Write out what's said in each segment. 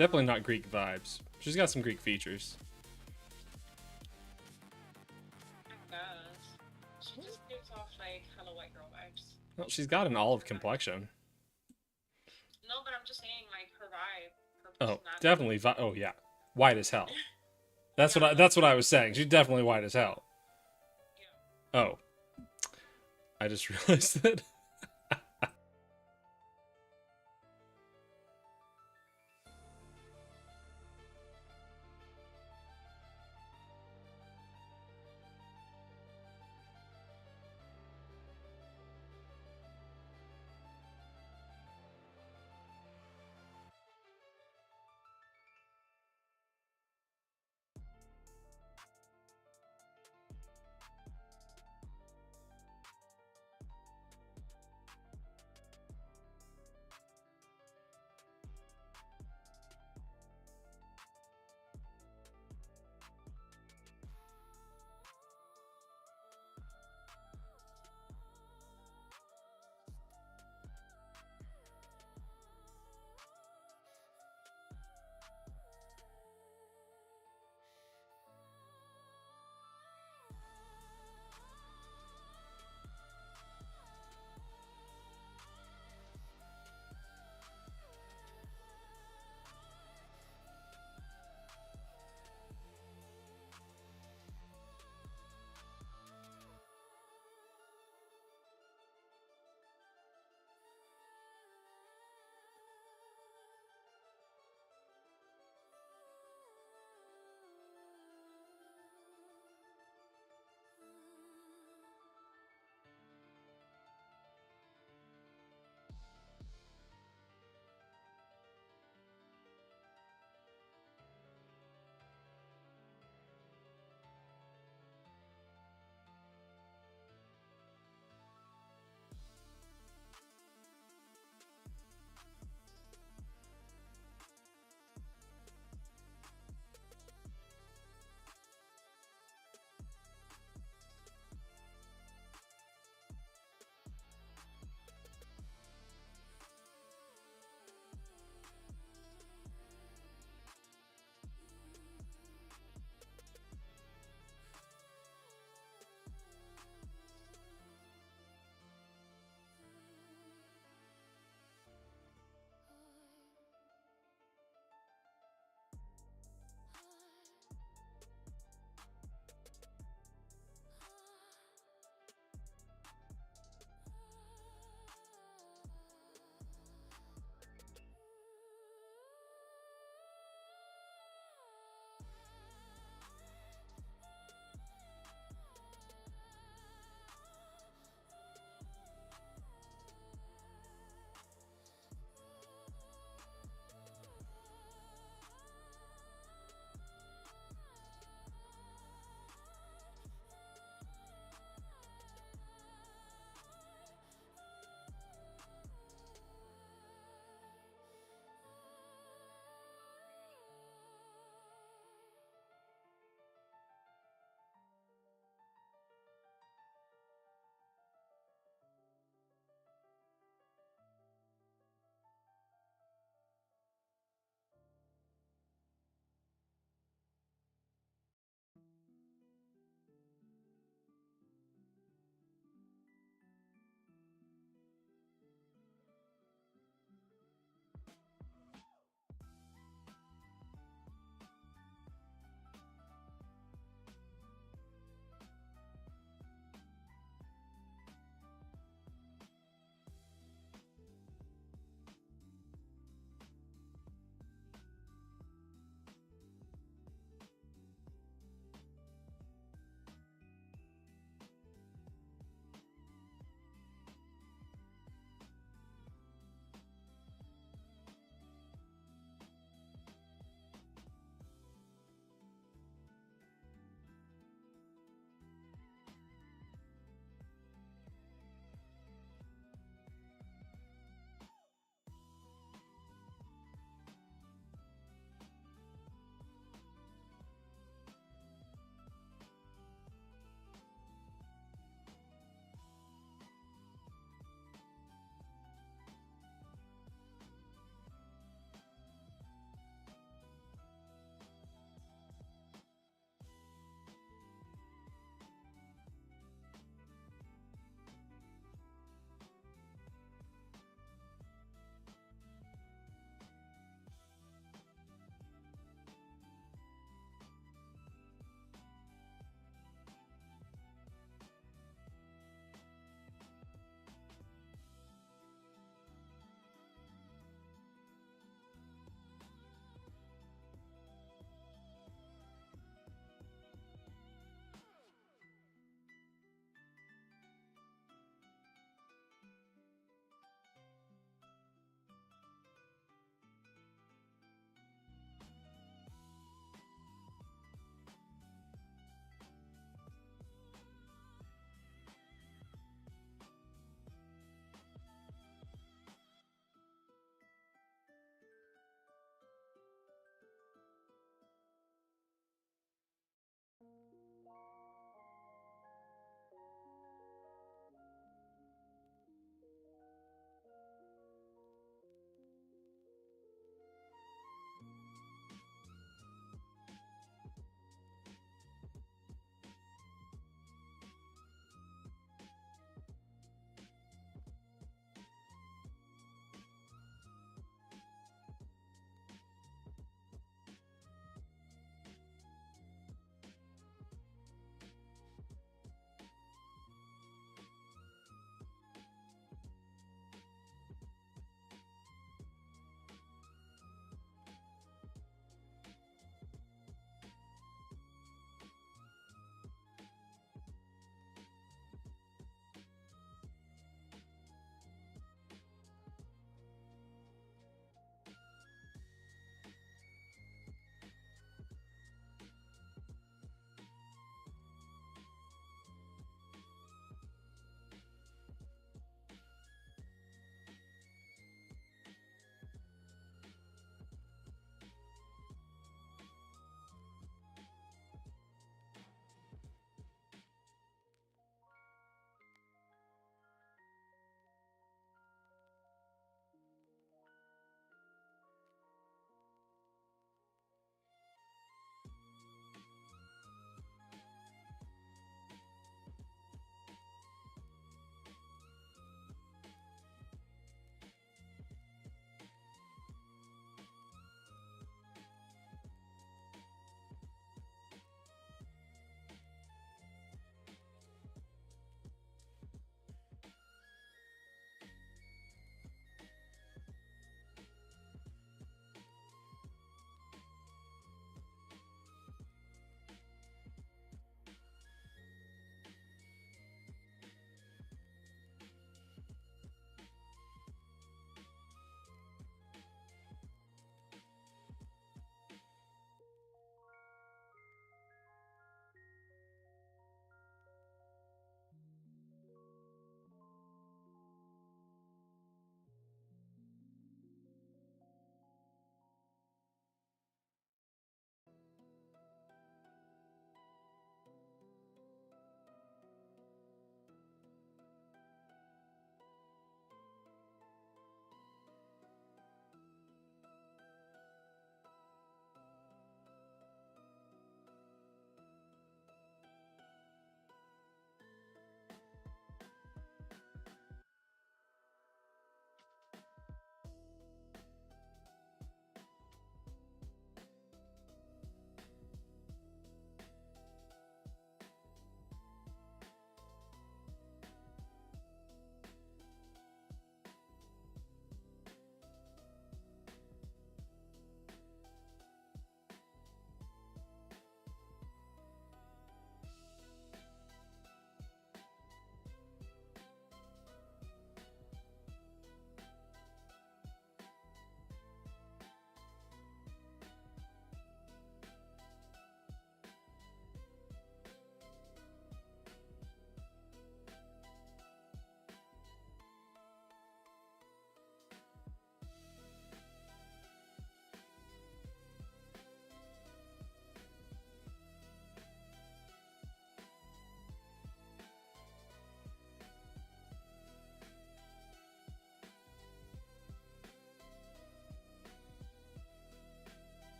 Definitely not Greek vibes. She's got some Greek features. I guess. She just gives off like hella white girl vibes. Well, she's got an olive complexion. No, but I'm just saying like her vibe, her Oh, personality. definitely. Oh yeah, white as hell. That's Yeah, that's what I was saying. She's definitely white as hell. yeah. Oh, I just realized that.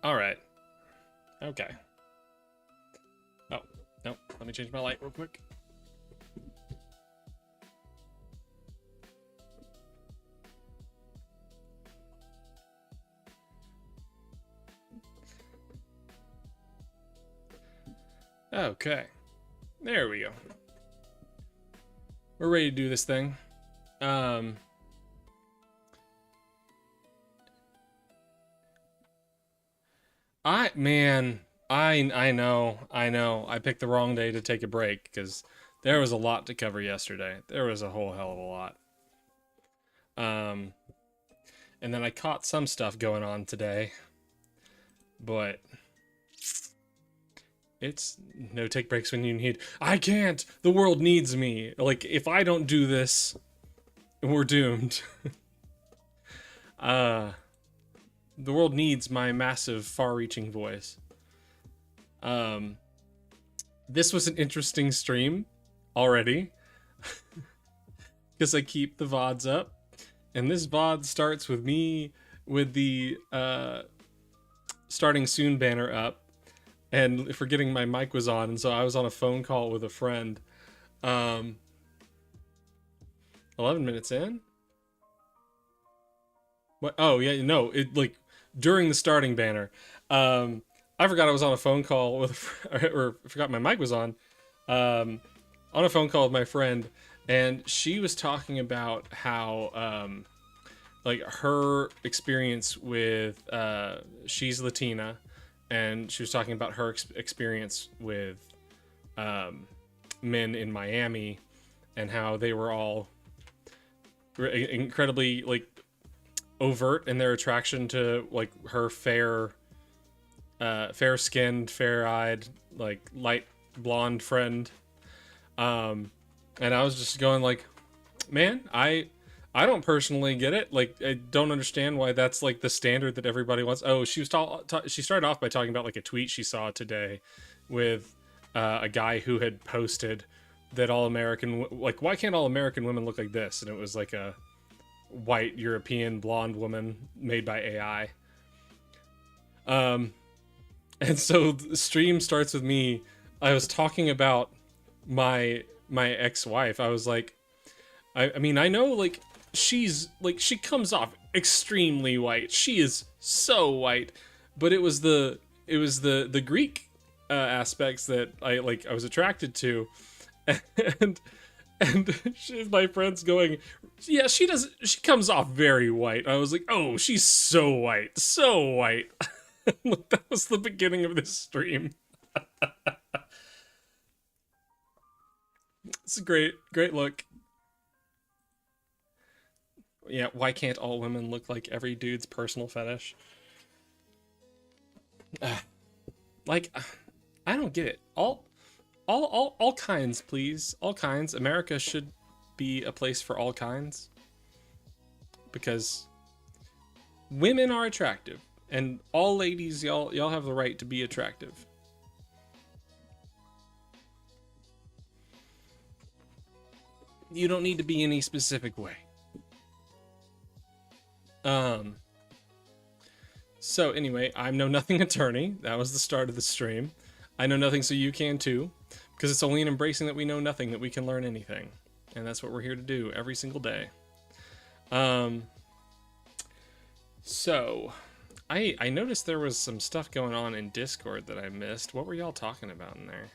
All right. Okay. Oh, no. Let me change my light real quick. Okay. There we go. We're ready to do this thing. I know. I picked the wrong day to take a break because there was a lot to cover yesterday. There was a whole hell of a lot. And then I caught some stuff going on today, but it's no take breaks when you need. I can't. The world needs me. Like if I don't do this, we're doomed. The world needs my massive, far-reaching voice. This was an interesting stream already because I keep the VODs up, and this VOD starts with me with the starting soon banner up, and forgetting my mic was on, and so I was on a phone call with a friend. 11 minutes in. What? Oh yeah, no, it like during the starting banner. I forgot I was on a phone call with, or forgot my mic was on a phone call with my friend, and she was talking about how, like her experience with, she's Latina, and she was talking about her experience with, men in Miami, and how they were all incredibly like overt in their attraction to like her fair-skinned, fair-eyed, like light blonde friend. And I was just going like, man, I don't personally get it. Like, I don't understand why that's like the standard that everybody wants. Oh, she was she started off by talking about like a tweet she saw today with a guy who had posted that all American, like, why can't all American women look like this? And it was like a white European blonde woman made by AI. And so the stream starts with me. I was talking about my ex-wife. I was like, I mean, I know like she's like, she comes off extremely white. She is so white, but it was the Greek aspects that I was attracted to, and my friend's going, yeah, she comes off very white. I was like, oh, she's so white, so white. That was the beginning of this stream. It's a great look. Yeah, why can't all women look like every dude's personal fetish? Like, I don't get it. All kinds, please. All kinds. America should be a place for all kinds. Because women are attractive. And all ladies, y'all have the right to be attractive. You don't need to be any specific way. So anyway, I'm Know Nothing attorney. That was the start of the stream. I know nothing, so you can too. Because it's only in embracing that we know nothing that we can learn anything. And that's what we're here to do every single day. So I noticed there was some stuff going on in Discord that I missed. What were y'all talking about in there?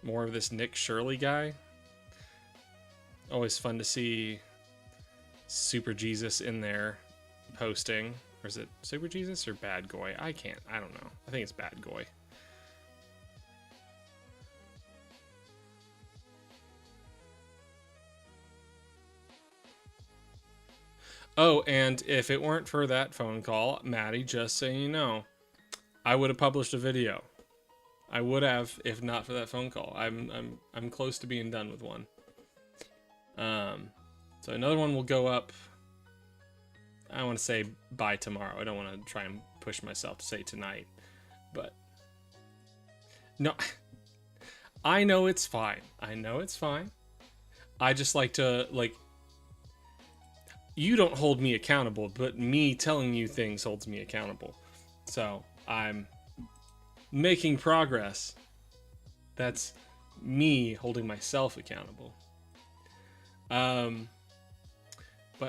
More of this Nick Shirley guy? Always fun to see Super Jesus in there posting. Or is it Super Jesus or Bad Goy? I don't know. I think it's Bad Goy. Oh, and if it weren't for that phone call, Maddie, just so you know, I would have published a video. I would have, if not for that phone call. I'm close to being done with one. So another one will go up. I want to say by tomorrow. I don't want to try and push myself to say tonight, but no, I know it's fine. I know it's fine. I just like to you don't hold me accountable, but me telling you things holds me accountable. So I'm making progress. That's me holding myself accountable. But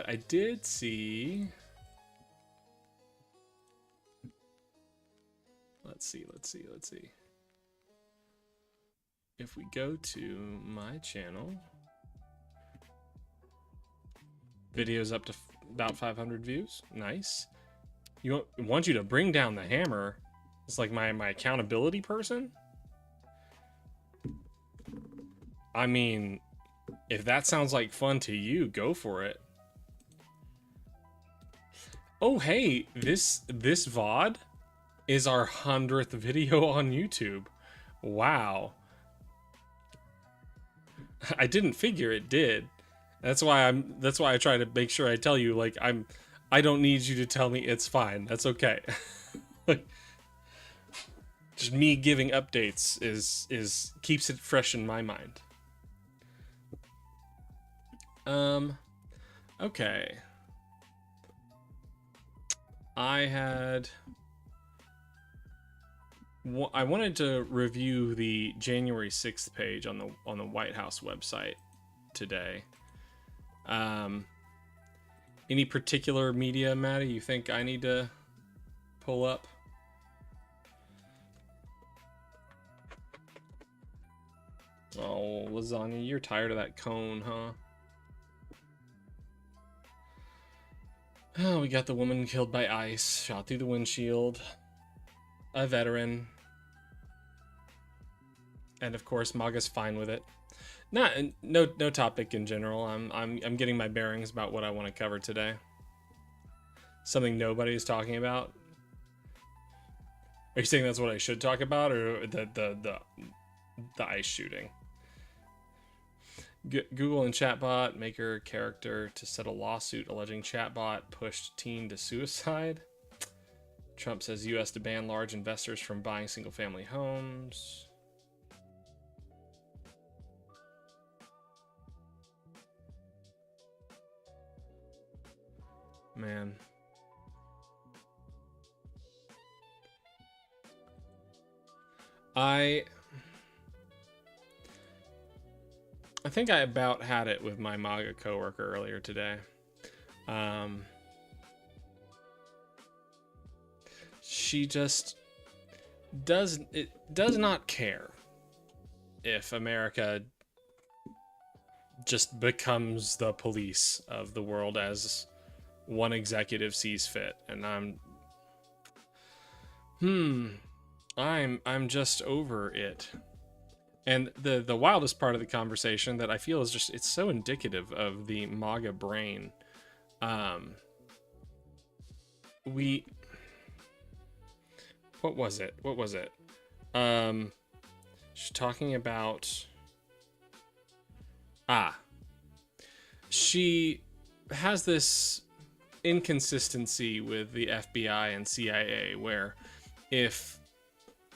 I did see. Let's see. If we go to my channel, videos up to about 500 views. Nice. Want you to bring down the hammer. It's like my accountability person. I mean, if that sounds like fun to you, go for it. Oh, hey, this VOD is our 100th video on YouTube. Wow. I didn't figure it did. That's why I try to make sure I tell you, like, I don't need you to tell me it's fine. That's okay. Just me giving updates is keeps it fresh in my mind. Okay. I wanted to review the January 6th page on the White House website today. Any particular media, Maddie, you think I need to pull up? Oh, Lasagna, you're tired of that cone, huh? Oh, we got the woman killed by ice, shot through the windshield, a veteran, and of course, MAGA's fine with it. No topic in general. I'm getting my bearings about what I want to cover today. Something nobody's talking about. Are you saying that's what I should talk about, or the ice shooting? Google and chatbot maker character to settle lawsuit alleging chatbot pushed teen to suicide. Trump says U.S. to ban large investors from buying single-family homes. Man. I think I about had it with my MAGA coworker earlier today. She just does not care if America just becomes the police of the world as one executive sees fit, and I'm just over it. And the wildest part of the conversation that I feel is just, it's so indicative of the MAGA brain. What was it? She's talking about, she has this inconsistency with the FBI and CIA where if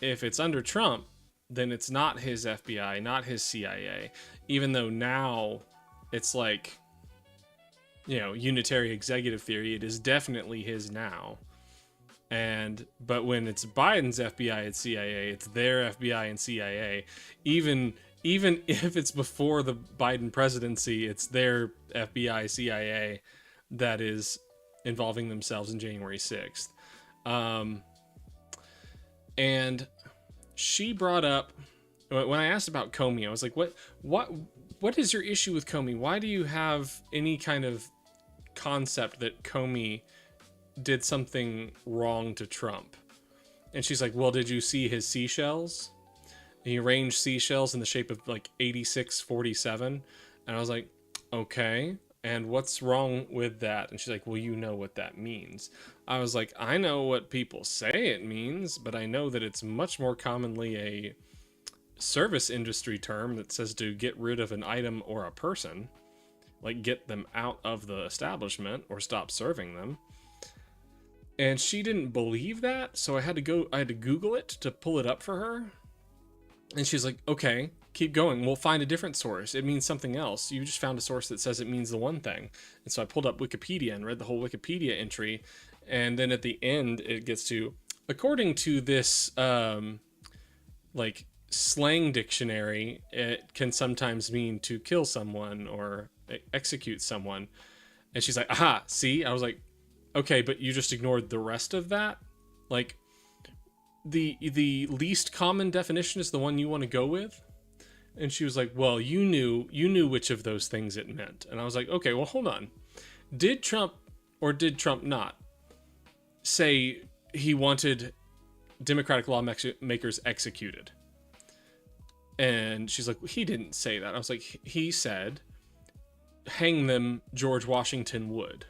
it's under Trump, then it's not his FBI, not his CIA, even though now it's like, you know, unitary executive theory, it is definitely his now. But when it's Biden's FBI and CIA, it's their FBI and CIA. Even if it's before the Biden presidency, it's their FBI, CIA that is involving themselves in January 6th. And she brought up, when I asked about Comey, I was like, what is your issue with Comey? Why do you have any kind of concept that Comey did something wrong to Trump? And she's like, well, did you see his seashells? He arranged seashells in the shape of like 8647. And I was like, okay, and what's wrong with that? And she's like, well, you know what that means. I was like, I know what people say it means, but I know that it's much more commonly a service industry term that says to get rid of an item or a person, like get them out of the establishment or stop serving them. And she didn't believe that, so I had to Google it to pull it up for her. And she's like, okay, keep going. We'll find a different source. It means something else. You just found a source that says it means the one thing. And so I pulled up Wikipedia and read the whole Wikipedia entry. And then at the end, it gets to, according to this, like, slang dictionary, it can sometimes mean to kill someone or execute someone. And she's like, aha, see? I was like, okay, but you just ignored the rest of that? Like, the least common definition is the one you want to go with? And she was like, well, you knew which of those things it meant. And I was like, okay, well, hold on. Did Trump or did Trump not say he wanted Democratic lawmakers executed? And she's like, he didn't say that. I was like, he said, hang them, George Washington would.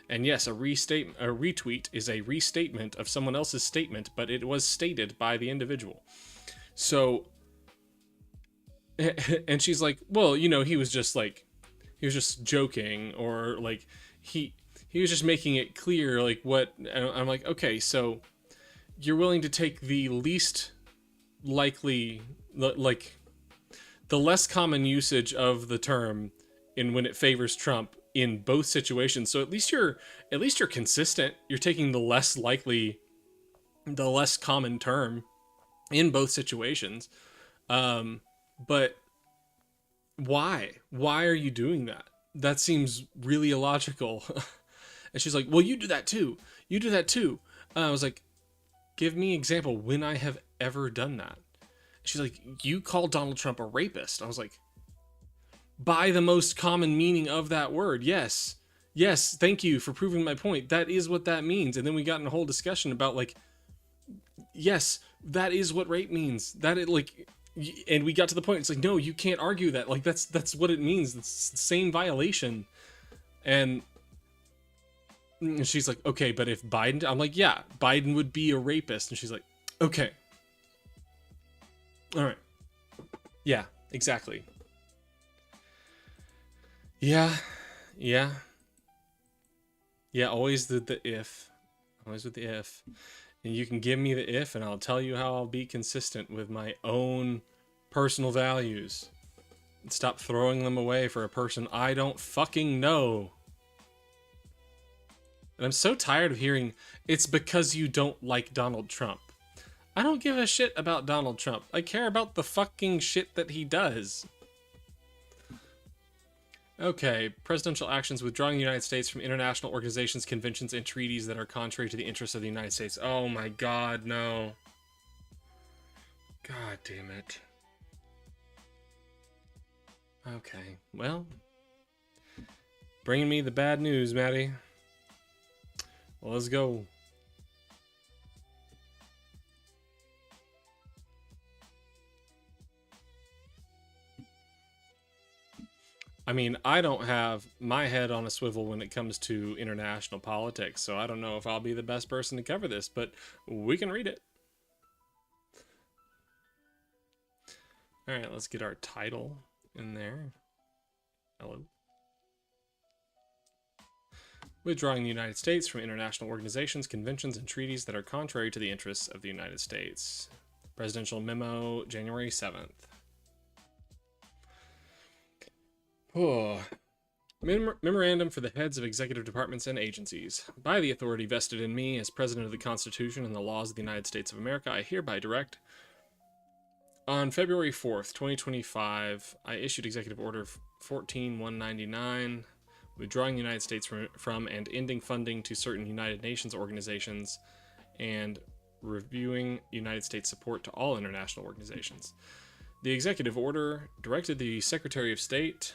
And yes, a retweet is a restatement of someone else's statement, but it was stated by the individual. So, and she's like, well, you know, he was just joking, or like he was just making it clear, like what. And I'm like, okay, so you're willing to take the least likely, like the less common usage of the term in when it favors Trump in both situations. So at least you're consistent. You're taking the less likely, the less common term in both situations. But why are you doing that? That seems really illogical. And she's like, well, you do that too. I was like, give me an example when I have ever done that. She's like, you called Donald Trump a rapist. I was like, by the most common meaning of that word. Yes, thank you for proving my point. That is what that means. And then we got in a whole discussion about, like, yes, that is what rape means. That it, like, and we got to the point, it's like, no, you can't argue that. Like, that's what it means. It's the same violation. And she's like, okay, but if Biden, I'm like, yeah, Biden would be a rapist. And she's like, okay. All right. Yeah, exactly. Yeah, always the if. Always with the if. And you can give me the if, and I'll tell you how I'll be consistent with my own personal values. And stop throwing them away for a person I don't fucking know. And I'm so tired of hearing, it's because you don't like Donald Trump. I don't give a shit about Donald Trump. I care about the fucking shit that he does. Okay, presidential actions withdrawing the United States from international organizations, conventions, and treaties that are contrary to the interests of the United States. Oh my god, no. God damn it. Okay, well. Bringing me the bad news, Maddie. Well, let's go. I mean, I don't have my head on a swivel when it comes to international politics, so I don't know if I'll be the best person to cover this, but we can read it. All right, let's get our title in there. Hello. Withdrawing the United States from international organizations, conventions, and treaties that are contrary to the interests of the United States. Presidential memo, January 7th. Oh. Memorandum for the heads of executive departments and agencies. By the authority vested in me as President of the Constitution and the laws of the United States of America, I hereby direct. On February 4th, 2025, I issued Executive Order 14199, withdrawing the United States from and ending funding to certain United Nations organizations and reviewing United States support to all international organizations. The Executive Order directed the Secretary of State,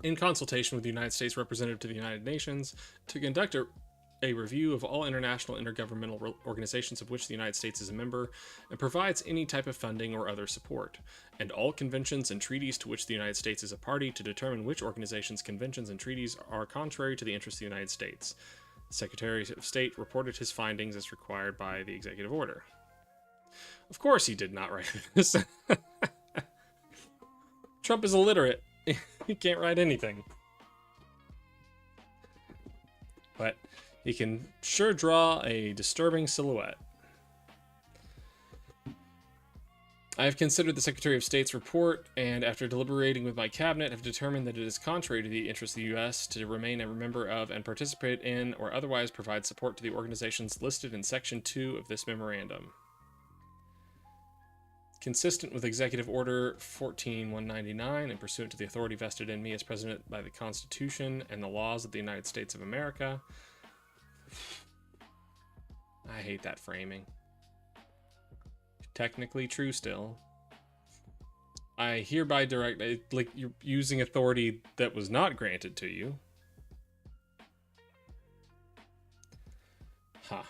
in consultation with the United States representative to the United Nations, to conduct a review of all international intergovernmental organizations of which the United States is a member and provides any type of funding or other support, and all conventions and treaties to which the United States is a party to determine which organizations, conventions, and treaties are contrary to the interests of the United States. The Secretary of State reported his findings as required by the Executive Order. Of course he did not write this. Trump is illiterate. He can't write anything. But he can sure draw a disturbing silhouette. I have considered the Secretary of State's report, and after deliberating with my cabinet, have determined that it is contrary to the interests of the U.S. to remain a member of and participate in or otherwise provide support to the organizations listed in Section 2 of this memorandum. Consistent with Executive Order 14199 and pursuant to the authority vested in me as President by the Constitution and the laws of the United States of America. I hate that framing. Technically true still. I hereby direct, like, you're using authority that was not granted to you. Huh.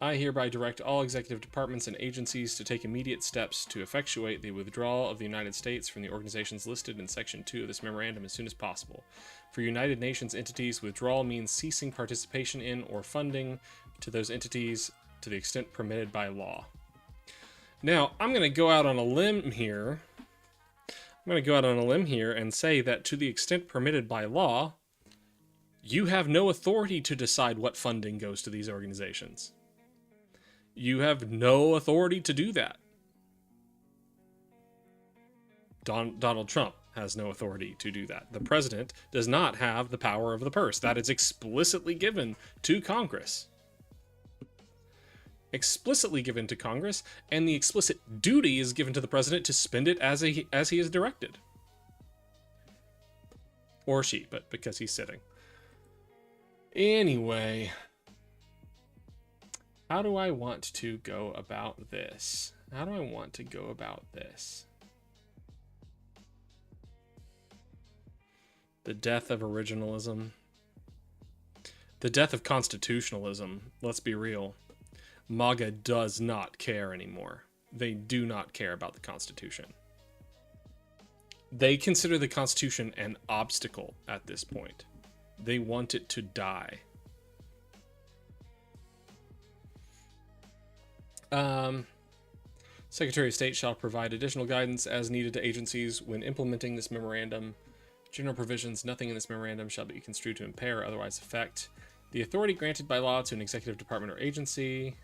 I hereby direct all executive departments and agencies to take immediate steps to effectuate the withdrawal of the United States from the organizations listed in Section 2 of this memorandum as soon as possible. For United Nations entities, withdrawal means ceasing participation in or funding to those entities to the extent permitted by law. Now, I'm going to go out on a limb here. And say that to the extent permitted by law, you have no authority to decide what funding goes to these organizations. You have no authority to do that. Donald Trump has no authority to do that. The president does not have the power of the purse. That is explicitly given to Congress. Explicitly given to Congress, and the explicit duty is given to the president to spend it as he is directed. Or she, but because he's sitting. Anyway, how do I want to go about this? The death of originalism. The death of constitutionalism. Let's be real. MAGA does not care anymore. They do not care about the Constitution. They consider the Constitution an obstacle at this point. They want it to die. Secretary of State shall provide additional guidance as needed to agencies when implementing this memorandum. General provisions, nothing in this memorandum shall be construed to impair or otherwise affect the authority granted by law to an executive department or agency.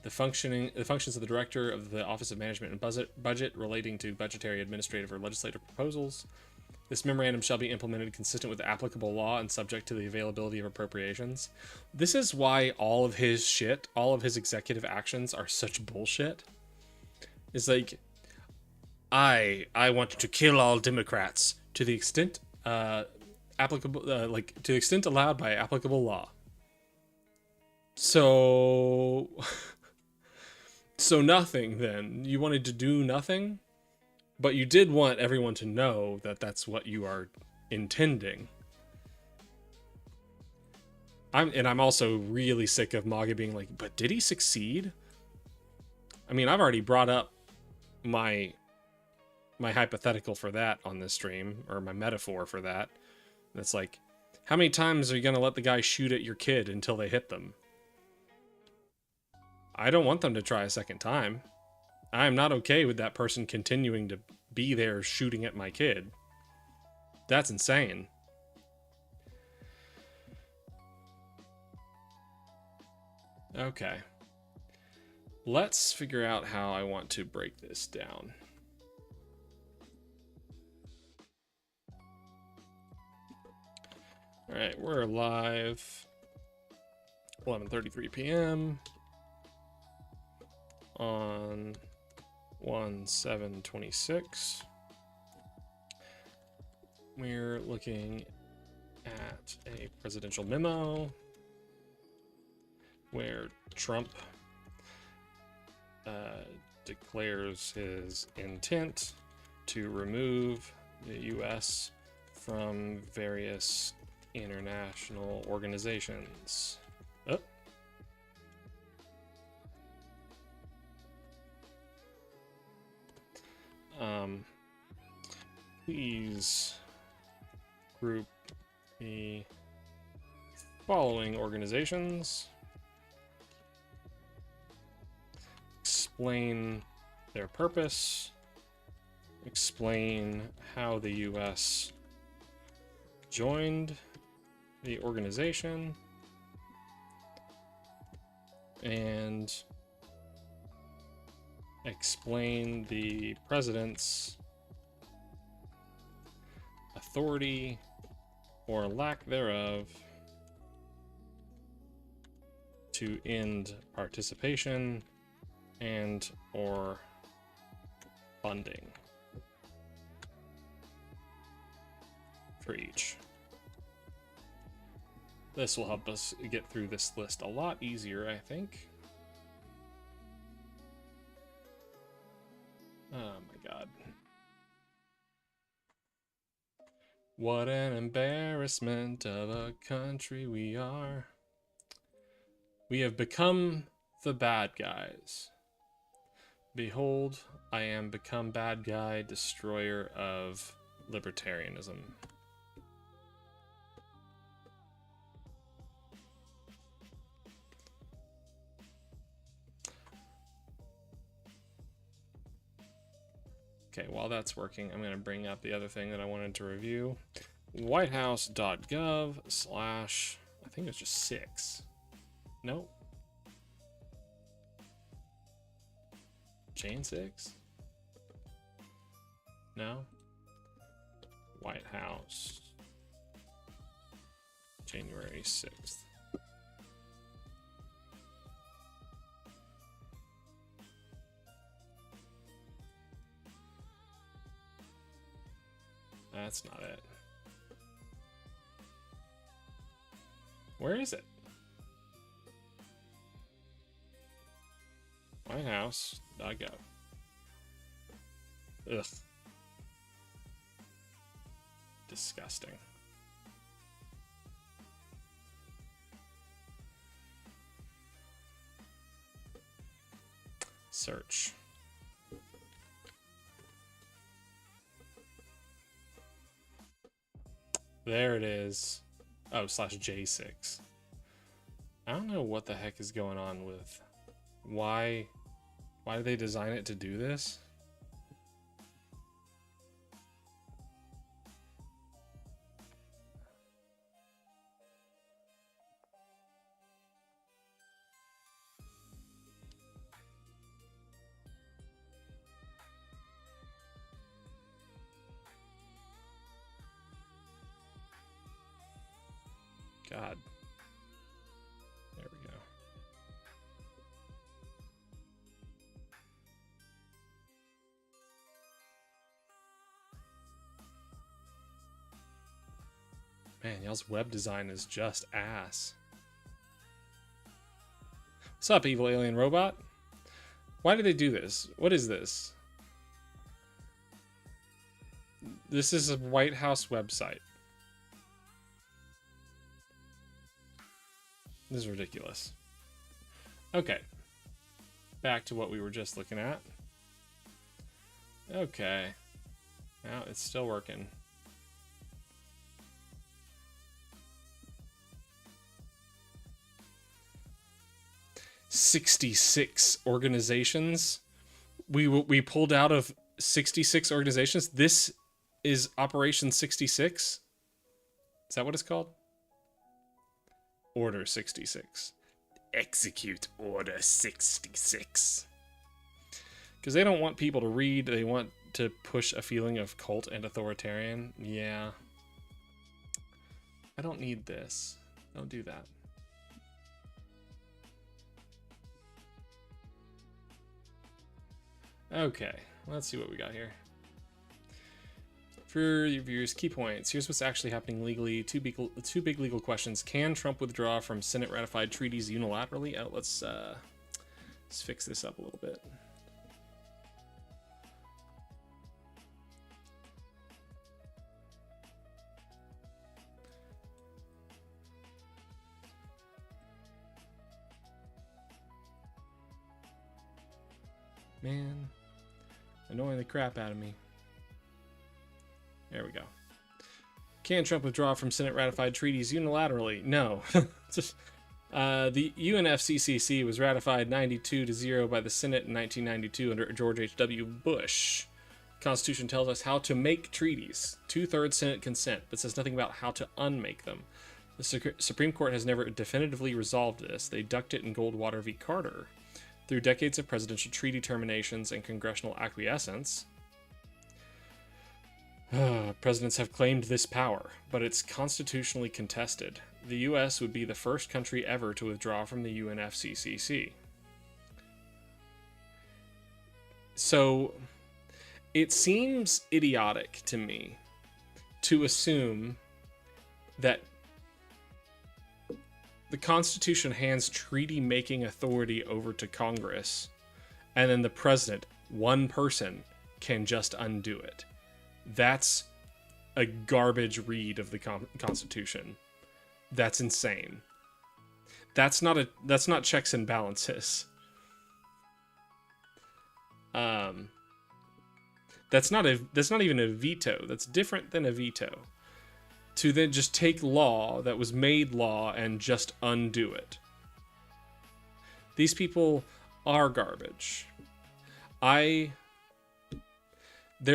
The functions of the Director of the Office of Management and Budget relating to budgetary, administrative, or legislative proposals. This memorandum shall be implemented consistent with applicable law and subject to the availability of appropriations. This is why all of his shit, all of his executive actions are such bullshit. It's like, I want to kill all Democrats to the extent applicable, to the extent allowed by applicable law. So nothing then. You wanted to do nothing, but you did want everyone to know that that's what you are intending. I'm also really sick of MAGA being like, but did he succeed? I mean, I've already brought up my hypothetical for that on this stream, or my metaphor for that. And it's like, how many times are you going to let the guy shoot at your kid until they hit them? I don't want them to try a second time. I am not okay with that person continuing to be there shooting at my kid. That's insane. Okay. Let's figure out how I want to break this down. All right, we're live. 11:33 p.m. on 1/7/26. We're looking at a presidential memo where Trump declares his intent to remove the U.S. from various international organizations. Oh. Please group the following organizations. Explain their purpose. Explain how the U.S. joined the organization. And explain the president's authority or lack thereof to end participation and or funding for each. This will help us get through this list a lot easier, I think. Oh my god. What an embarrassment of a country we are. We have become the bad guys. Behold, I am become bad guy, destroyer of libertarianism. Okay, while that's working, I'm going to bring up the other thing that I wanted to review. whitehouse.gov/ I think it's just 6. Nope. Chain 6? No. White House. January 6th. That's not it. Where is it? Whitehouse.gov. Ugh. Disgusting. Search. There it is. Oh, /J6. I don't know what the heck is going on with why did they design it to do this? God. There we go. Man, y'all's web design is just ass. What's up, evil alien robot? Why did they do this? What is this? This is a White House website. This is ridiculous. Okay. Back to what we were just looking at. Okay. Now it's still working. "66 organizations. We pulled out of 66 organizations. This is Operation 66. Is that what it's called? Order 66. Execute Order 66. Because they don't want people to read. They want to push a feeling of cult and authoritarian. Yeah. I don't need this. Don't do that. Okay, let's see what we got here. For your viewers, key points. Here's what's actually happening legally. Two big legal questions. Can Trump withdraw from Senate ratified treaties unilaterally? Oh, let's fix this up a little bit. Man, annoying the crap out of me. There we go. Can Trump withdraw from Senate ratified treaties unilaterally? No. The UNFCCC was ratified 92-0 by the Senate in 1992 under George H.W. Bush. The Constitution tells us how to make treaties. 2/3 Senate consent, but says nothing about how to unmake them. The Supreme Court has never definitively resolved this. They ducked it in Goldwater v. Carter. Through decades of presidential treaty terminations and congressional acquiescence, presidents have claimed this power, but it's constitutionally contested. The U.S. would be the first country ever to withdraw from the UNFCCC. So, it seems idiotic to me to assume that the Constitution hands treaty-making authority over to Congress, and then the president, one person, can just undo it. That's a garbage read of the Constitution. That's insane. That's not checks and balances. That's not even a veto. That's different than a veto. To then just take law that was made law and just undo it. These people are garbage. Their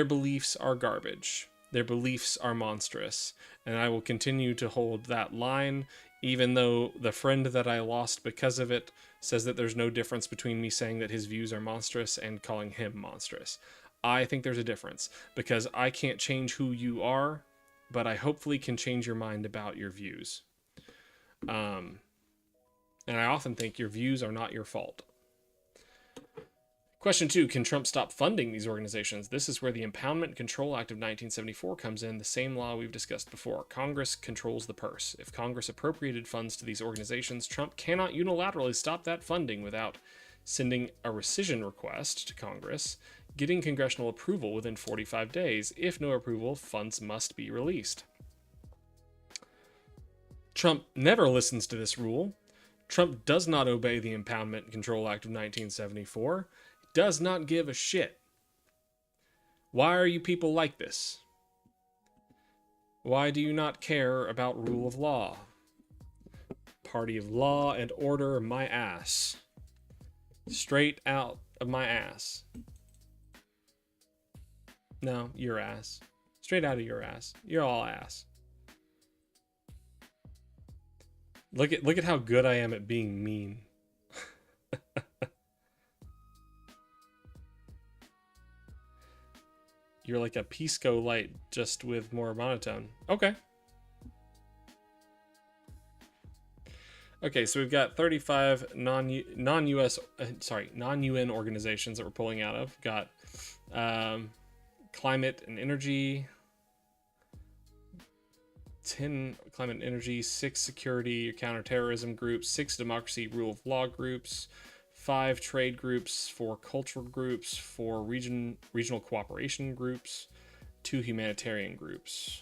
beliefs are garbage. Their beliefs are monstrous. And I will continue to hold that line, even though the friend that I lost because of it says that there's no difference between me saying that his views are monstrous and calling him monstrous. I think there's a difference, because I can't change who you are, but I hopefully can change your mind about your views. And I often think your views are not your fault. Question 2, can Trump stop funding these organizations? This is where the Impoundment and Control Act of 1974 comes in, the same law we've discussed before. Congress controls the purse. If Congress appropriated funds to these organizations, Trump cannot unilaterally stop that funding without sending a rescission request to Congress, getting congressional approval within 45 days. If no approval, funds must be released. Trump never listens to this rule. Trump does not obey the Impoundment and Control Act of 1974. Does not give a shit. Why are you people like this? Why do you not care about rule of law? Party of law and order, my ass. Straight out of my ass. No, your ass. Straight out of your ass. You're all ass. Look at how good I am at being mean. You're like a Pisco light, just with more monotone. Okay. Okay, so we've got 35 non-US, non-UN organizations that we're pulling out of. Got climate and energy, 10 climate and energy, 6 security or counterterrorism groups, 6 democracy rule of law groups, 5 trade groups, 4 cultural groups, 4 regional cooperation groups, 2 humanitarian groups,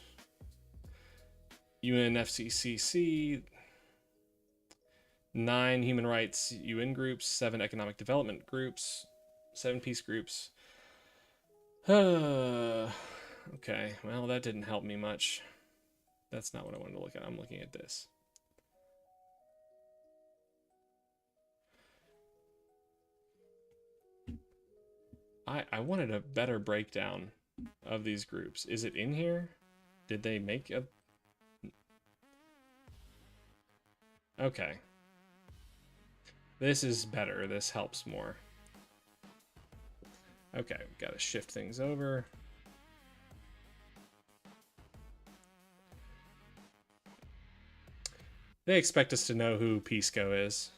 UNFCCC, 9 human rights UN groups, 7 economic development groups, 7 peace groups. Okay, well, that didn't help me much. That's not what I wanted to look at. I'm looking at this. I wanted a better breakdown of these groups. Is it in here? Did they make a... Okay. This is better. This helps more. Okay, we've got to shift things over. They expect us to know who Pisco is.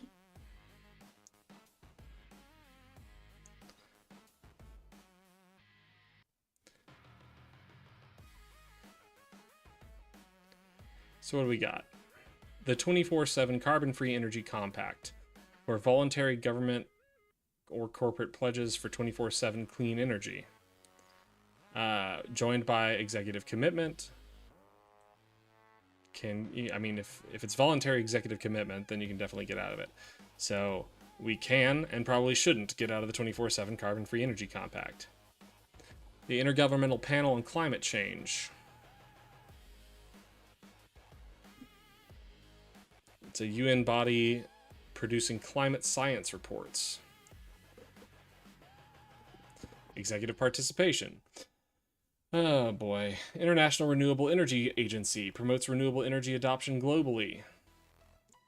So what do we got? The 24/7 Carbon-Free Energy Compact, or voluntary government or corporate pledges for 24/7 clean energy. Joined by executive commitment. If it's voluntary executive commitment, then you can definitely get out of it. So we can and probably shouldn't get out of the 24/7 Carbon-Free Energy Compact. The Intergovernmental Panel on Climate Change. It's a UN body producing climate science reports. Executive participation. Oh boy. International Renewable Energy Agency promotes renewable energy adoption globally.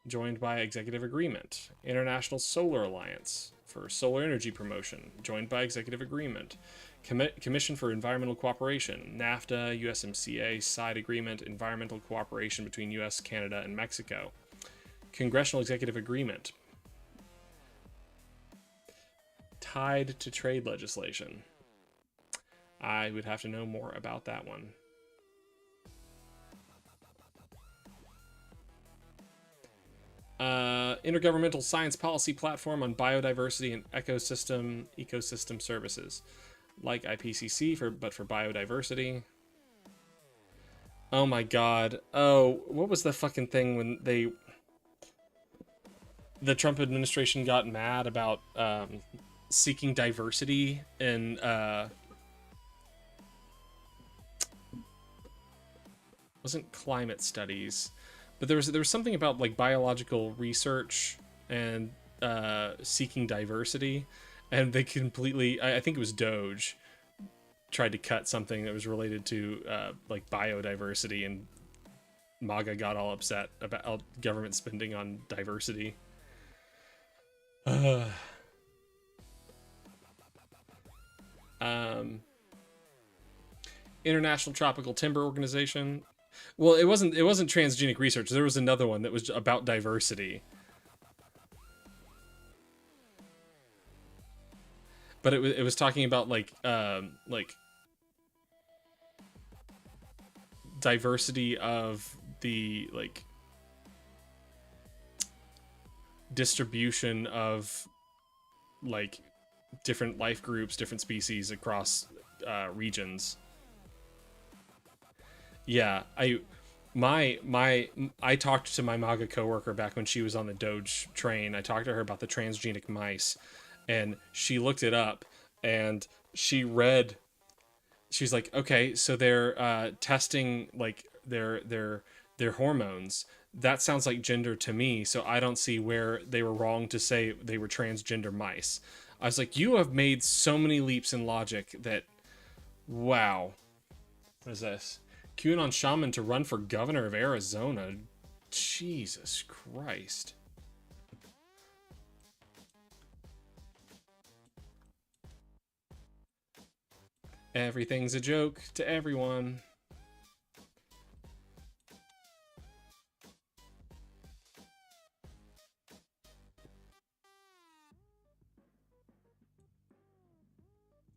Joined by executive agreement. International Solar Alliance for solar energy promotion, joined by executive agreement. Commission for Environmental Cooperation, NAFTA, USMCA side agreement, environmental cooperation between US, Canada, and Mexico. Congressional executive agreement, tied to trade legislation. I would have to know more about that one. Intergovernmental Science Policy Platform on Biodiversity and Ecosystem Services, like IPCC but for biodiversity. Oh my god. Oh, what was the fucking thing when the Trump administration got mad about seeking diversity in wasn't climate studies, but there was something about like biological research and seeking diversity, and they completely, I think it was Doge, tried to cut something that was related to like biodiversity, and MAGA got all upset about government spending on diversity. International Tropical Timber Organization. Well, it wasn't transgenic research. There was another one that was about diversity. But it was talking about like diversity of the like distribution of like different life groups, different species across regions. Yeah, I talked to my MAGA coworker back when she was on the Doge train. I talked to her about the transgenic mice, and she looked it up, and she's like, okay, so they're testing like their hormones. That sounds like gender to me, so I don't see where they were wrong to say they were transgender mice. I was like, you have made so many leaps in logic that, wow. What is this? QAnon shaman to run for governor of Arizona. Jesus Christ. Everything's a joke to everyone.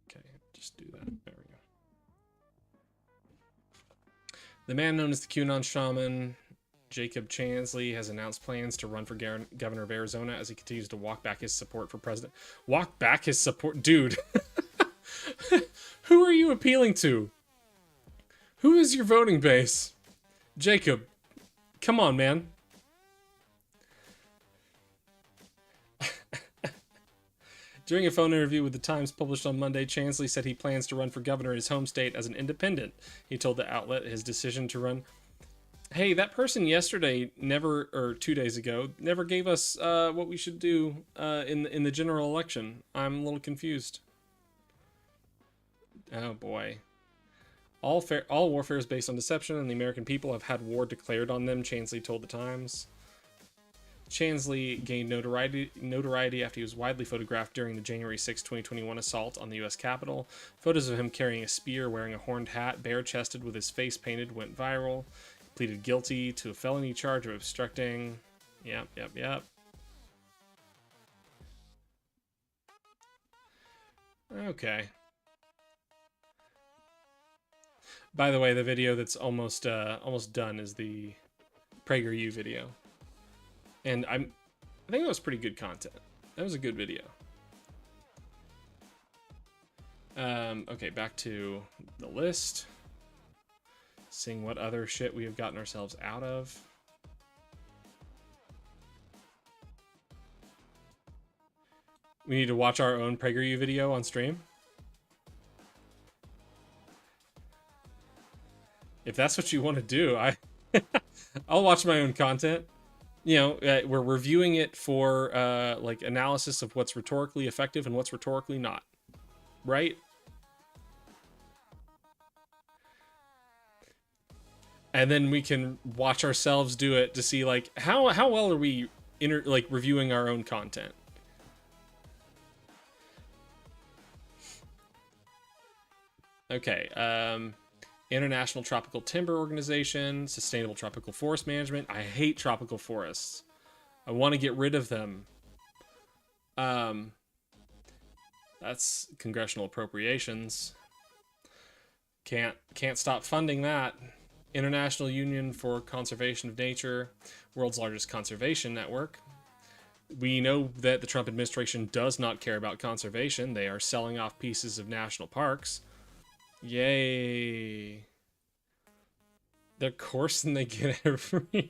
Okay, just do that. There we go. The man known as the QAnon shaman, Jacob Chansley, has announced plans to run for governor of Arizona as he continues to walk back his support for president. Walk back his support? Dude. Who are you appealing to? Who is your voting base? Jacob, come on, man. During a phone interview with The Times published on Monday, Chansley said he plans to run for governor in his home state as an independent. He told the outlet his decision to run. Hey, that person yesterday or 2 days ago, never gave us what we should do in the general election. I'm a little confused. Oh boy. All warfare is based on deception, and the American people have had war declared on them, Chansley told The Times. Chansley gained notoriety after he was widely photographed during the January 6, 2021 assault on the U.S. Capitol. Photos of him carrying a spear, wearing a horned hat, bare-chested with his face painted went viral. He pleaded guilty to a felony charge of obstructing. Yep. Okay. By the way, the video that's almost done is the PragerU video. And I think that was pretty good content. That was a good video. Okay, back to the list. Seeing what other shit we have gotten ourselves out of. We need to watch our own PragerU video on stream. If that's what you want to do, I'll watch my own content. You know, we're reviewing it for like analysis of what's rhetorically effective and what's rhetorically not, right? And then we can watch ourselves do it to see like how well are we reviewing our own content. Okay. International Tropical Timber Organization, Sustainable Tropical Forest Management. I hate tropical forests. I want to get rid of them. That's congressional appropriations. Can't stop funding that. International Union for Conservation of Nature, world's largest conservation network. We know that the Trump administration does not care about conservation. They are selling off pieces of national parks. Yay. They're coursing they get everywhere.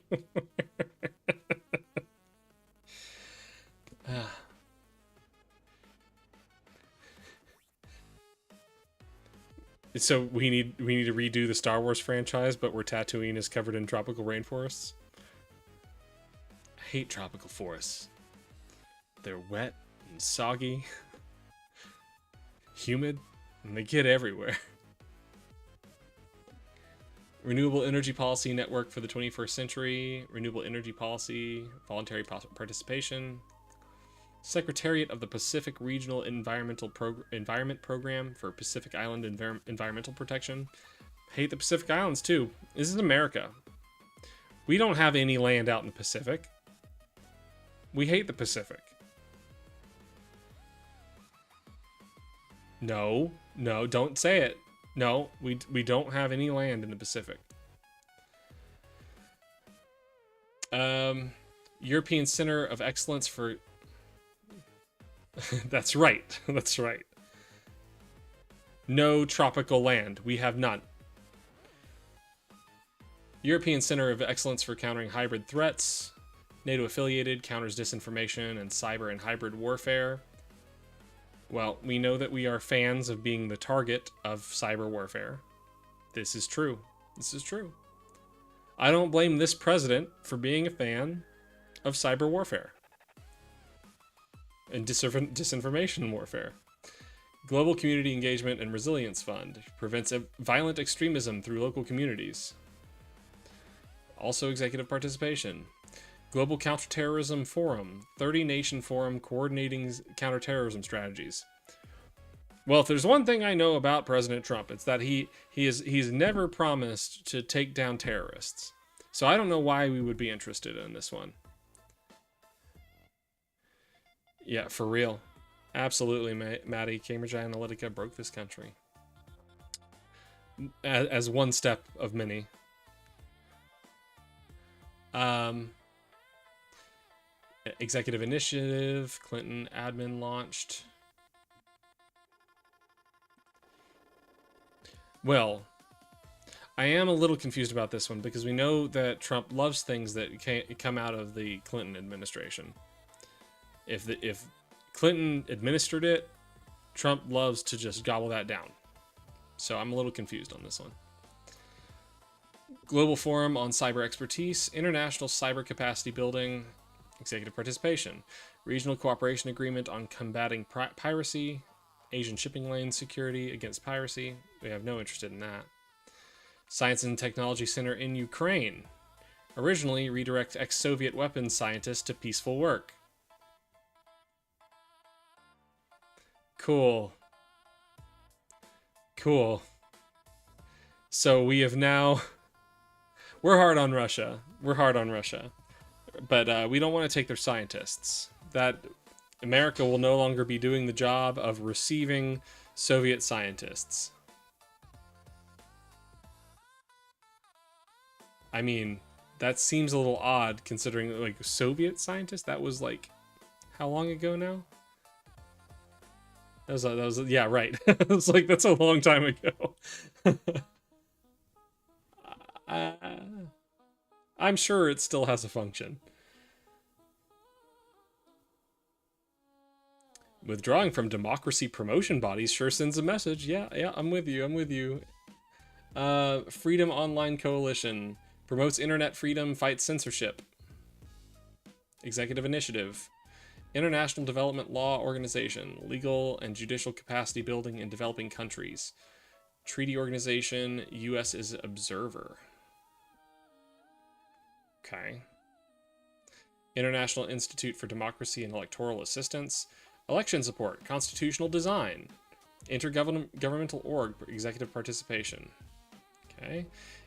So we need to redo the Star Wars franchise, but where Tatooine is covered in tropical rainforests. I hate tropical forests. They're wet and soggy, humid, and they get everywhere. Renewable Energy Policy Network for the 21st Century, Renewable Energy Policy, Voluntary Participation, Secretariat of the Pacific Regional Environment Program for Pacific Island Environmental Protection. Hate the Pacific Islands too. This is America. We don't have any land out in the Pacific. We hate the Pacific. No, don't say it. No, we don't have any land in the Pacific. European Center of Excellence for... That's right. That's right. No tropical land. We have none. European Center of Excellence for Countering Hybrid Threats. NATO affiliated, counters disinformation and cyber and hybrid warfare. Well, we know that we are fans of being the target of cyber warfare. This is true. This is true. I don't blame this president for being a fan of cyber warfare and disinformation warfare. Global Community Engagement and Resilience Fund prevents violent extremism through local communities. Also executive participation. Global Counterterrorism Forum, 30-nation forum coordinating counterterrorism strategies. Well, if there's one thing I know about President Trump, it's that he's never promised to take down terrorists. So I don't know why we would be interested in this one. Yeah, for real. Absolutely, Maddie. Cambridge Analytica broke this country. As one step of many. Executive initiative, Clinton admin launched. Well, I am a little confused about this one because we know that Trump loves things that come out of the Clinton administration. If Clinton administered it, Trump loves to just gobble that down. So I'm a little confused on this one. Global Forum on Cyber Expertise, International Cyber Capacity Building, Executive Participation, Regional Cooperation Agreement on Combating Piracy, Asian Shipping Lane Security Against Piracy. We have no interest in that. Science and Technology Center in Ukraine. Originally, redirect ex-Soviet weapons scientists to peaceful work. Cool. Cool. So we have now... We're hard on Russia. We're hard on Russia. But we don't want to take their scientists. That America will no longer be doing the job of receiving Soviet scientists. I mean, that seems a little odd considering, like, Soviet scientists? That was, like, how long ago now? That was yeah, right. It was like, that's a long time ago. I'm sure it still has a function. Withdrawing from democracy promotion bodies sure sends a message. Yeah, I'm with you. Freedom Online Coalition promotes internet freedom, fights censorship. Executive Initiative. International Development Law Organization, legal and judicial capacity building in developing countries. Treaty Organization, U.S. is observer. Okay. International Institute for Democracy and Electoral Assistance. Election support, constitutional design. Intergovernmental org, executive participation. Okay.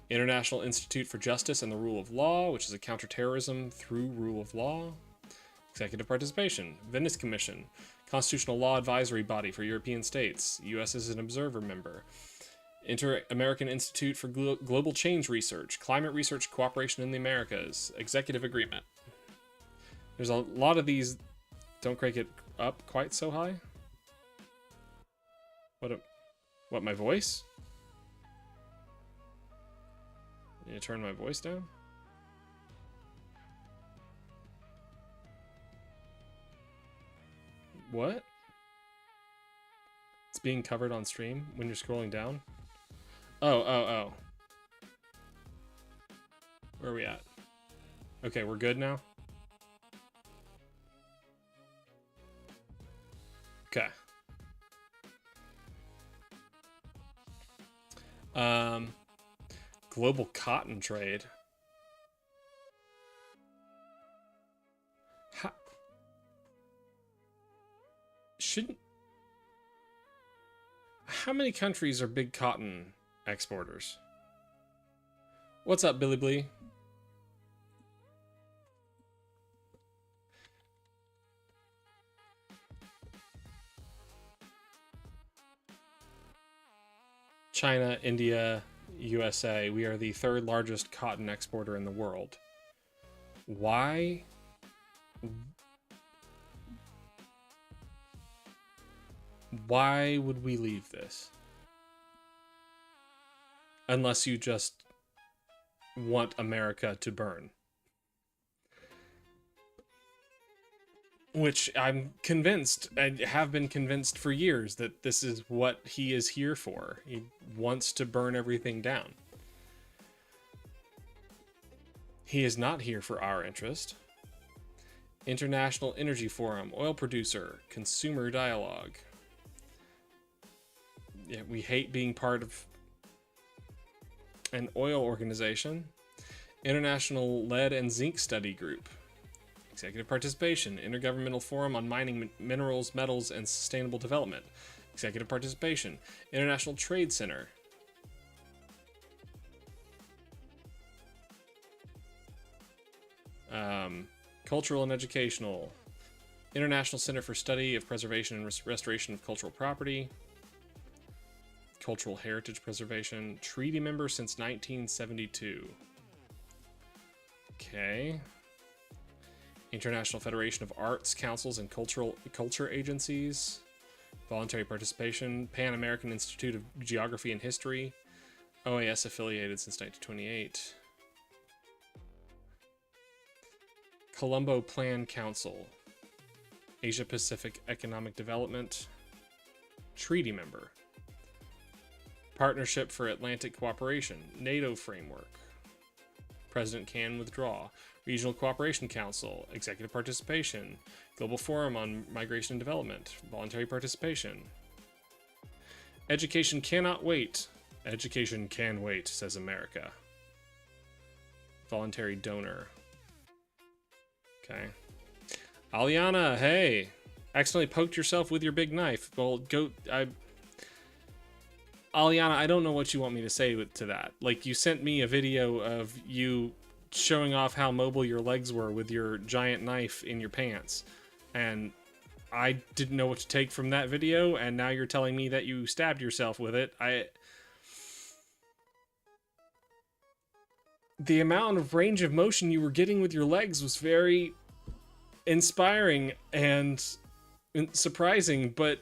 International Institute for Justice and the Rule of Law, which is a counterterrorism through rule of law. Executive participation. Venice Commission, constitutional law advisory body for European states. U.S. is an observer member. Inter-American Institute for Global Change Research, Climate Research Cooperation in the Americas, Executive Agreement. There's a lot of these. Don't crank it up quite so high. What, my voice? Need to turn my voice down? What? It's being covered on stream when you're scrolling down? Oh. Where are we at? Okay, we're good now? Okay. Global cotton trade. How many countries are big cotton exporters? What's up, Billy Blee? China, India, USA. We are the third largest cotton exporter in the world. Why? Why would we leave this? Unless you just want America to burn. Which I'm convinced, and have been convinced for years, that this is what he is here for. He wants to burn everything down. He is not here for our interest. International Energy Forum, oil producer, consumer dialogue. Yeah, we hate being part of an oil organization. International Lead and Zinc Study Group. Executive participation. Intergovernmental Forum on Mining, Minerals, Metals, and Sustainable Development. Executive participation. International Trade Center. Cultural and educational. International Center for Study of Preservation and Restoration of Cultural Property. Cultural Heritage Preservation. Treaty member since 1972. Okay. International Federation of Arts, Councils, and Culture Agencies. Voluntary participation. Pan-American Institute of Geography and History. OAS affiliated since 1928. Colombo Plan Council. Asia Pacific Economic Development. Treaty member. Partnership for Atlantic Cooperation. NATO framework. President can withdraw. Regional Cooperation Council. Executive participation. Global Forum on Migration and Development. Voluntary participation. Education cannot wait. Education can wait, says America. Voluntary donor. Okay. Aliana, hey. Accidentally poked yourself with your big knife. Well, Aliana, I don't know what you want me to say to that. Like, you sent me a video of you showing off how mobile your legs were with your giant knife in your pants. And I didn't know what to take from that video, and now you're telling me that you stabbed yourself with it. The amount of range of motion you were getting with your legs was very inspiring and surprising, but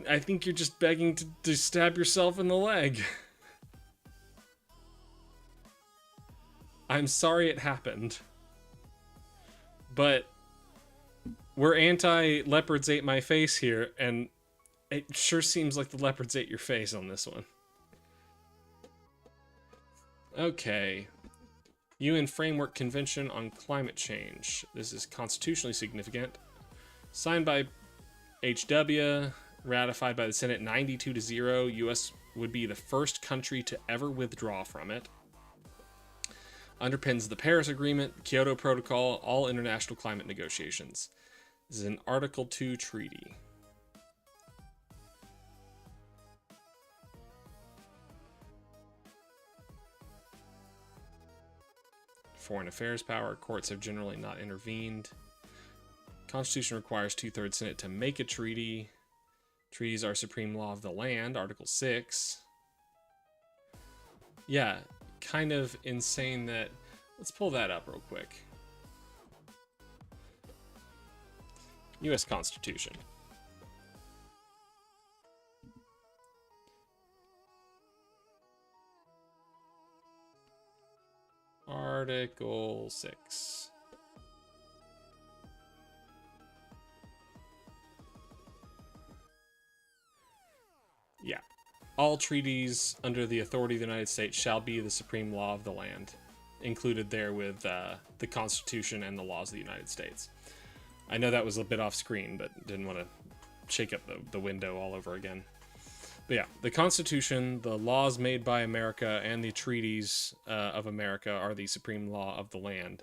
I think you're just begging to stab yourself in the leg. I'm sorry it happened. But we're anti-leopards ate my face here, and it sure seems like the leopards ate your face on this one. Okay. UN Framework Convention on Climate Change. This is constitutionally significant. Signed by HW, ratified by the Senate 92-0. US would be the first country to ever withdraw from it. Underpins the Paris Agreement, Kyoto Protocol, all international climate negotiations. This is an Article 2 treaty. foreign affairs power. Courts have generally not intervened. Constitution requires 2/3 Senate to make a treaty. Treaties are supreme law of the land, Article 6. Yeah, kind of insane that... Let's pull that up real quick. U.S. Constitution. Article 6. Yeah. All treaties under the authority of the United States shall be the supreme law of the land. Included there with the Constitution and the laws of the United States. I know that was a bit off screen, but didn't want to shake up the window all over again. But yeah, the Constitution, the laws made by America, and the treaties of America are the supreme law of the land.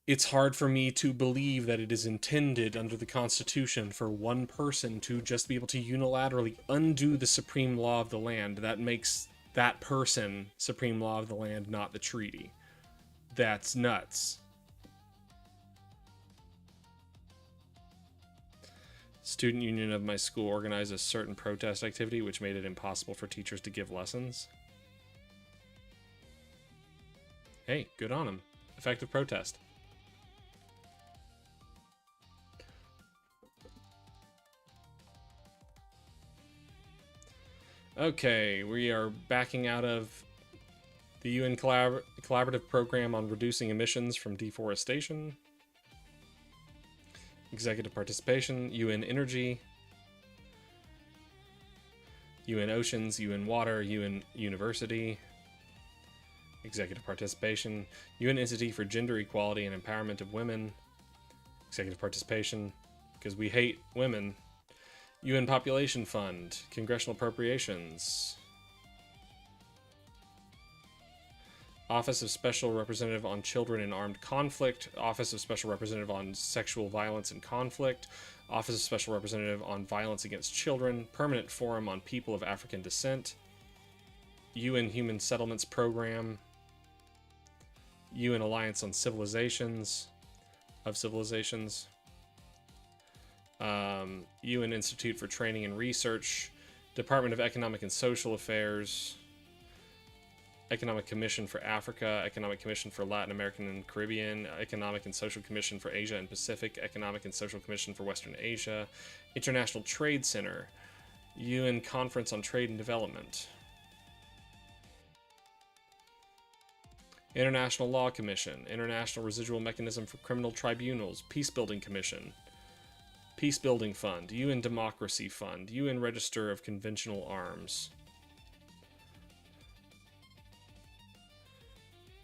It's hard for me to believe that it is intended under the Constitution for one person to just be able to unilaterally undo the supreme law of the land. That makes that person supreme law of the land, not the treaty. That's nuts. Student union of my school organized a certain protest activity which made it impossible for teachers to give lessons. Hey, good on them. Effective protest. Okay, we are backing out of the UN collaborative program on reducing emissions from deforestation. Executive participation, UN Energy, UN Oceans, UN Water, UN University. Executive participation, UN Entity for Gender Equality and Empowerment of Women. Executive participation, because we hate women. UN Population Fund, Congressional Appropriations. Office of Special Representative on Children in Armed Conflict, Office of Special Representative on Sexual Violence and Conflict, Office of Special Representative on Violence Against Children, Permanent Forum on People of African Descent, UN Human Settlements Program, UN Alliance on Civilizations, UN Institute for Training and Research, Department of Economic and Social Affairs, Economic Commission for Africa, Economic Commission for Latin American and Caribbean, Economic and Social Commission for Asia and Pacific, Economic and Social Commission for Western Asia, International Trade Center, UN Conference on Trade and Development, International Law Commission, International Residual Mechanism for Criminal Tribunals, Peacebuilding Commission, Peacebuilding Fund, UN Democracy Fund, UN Register of Conventional Arms,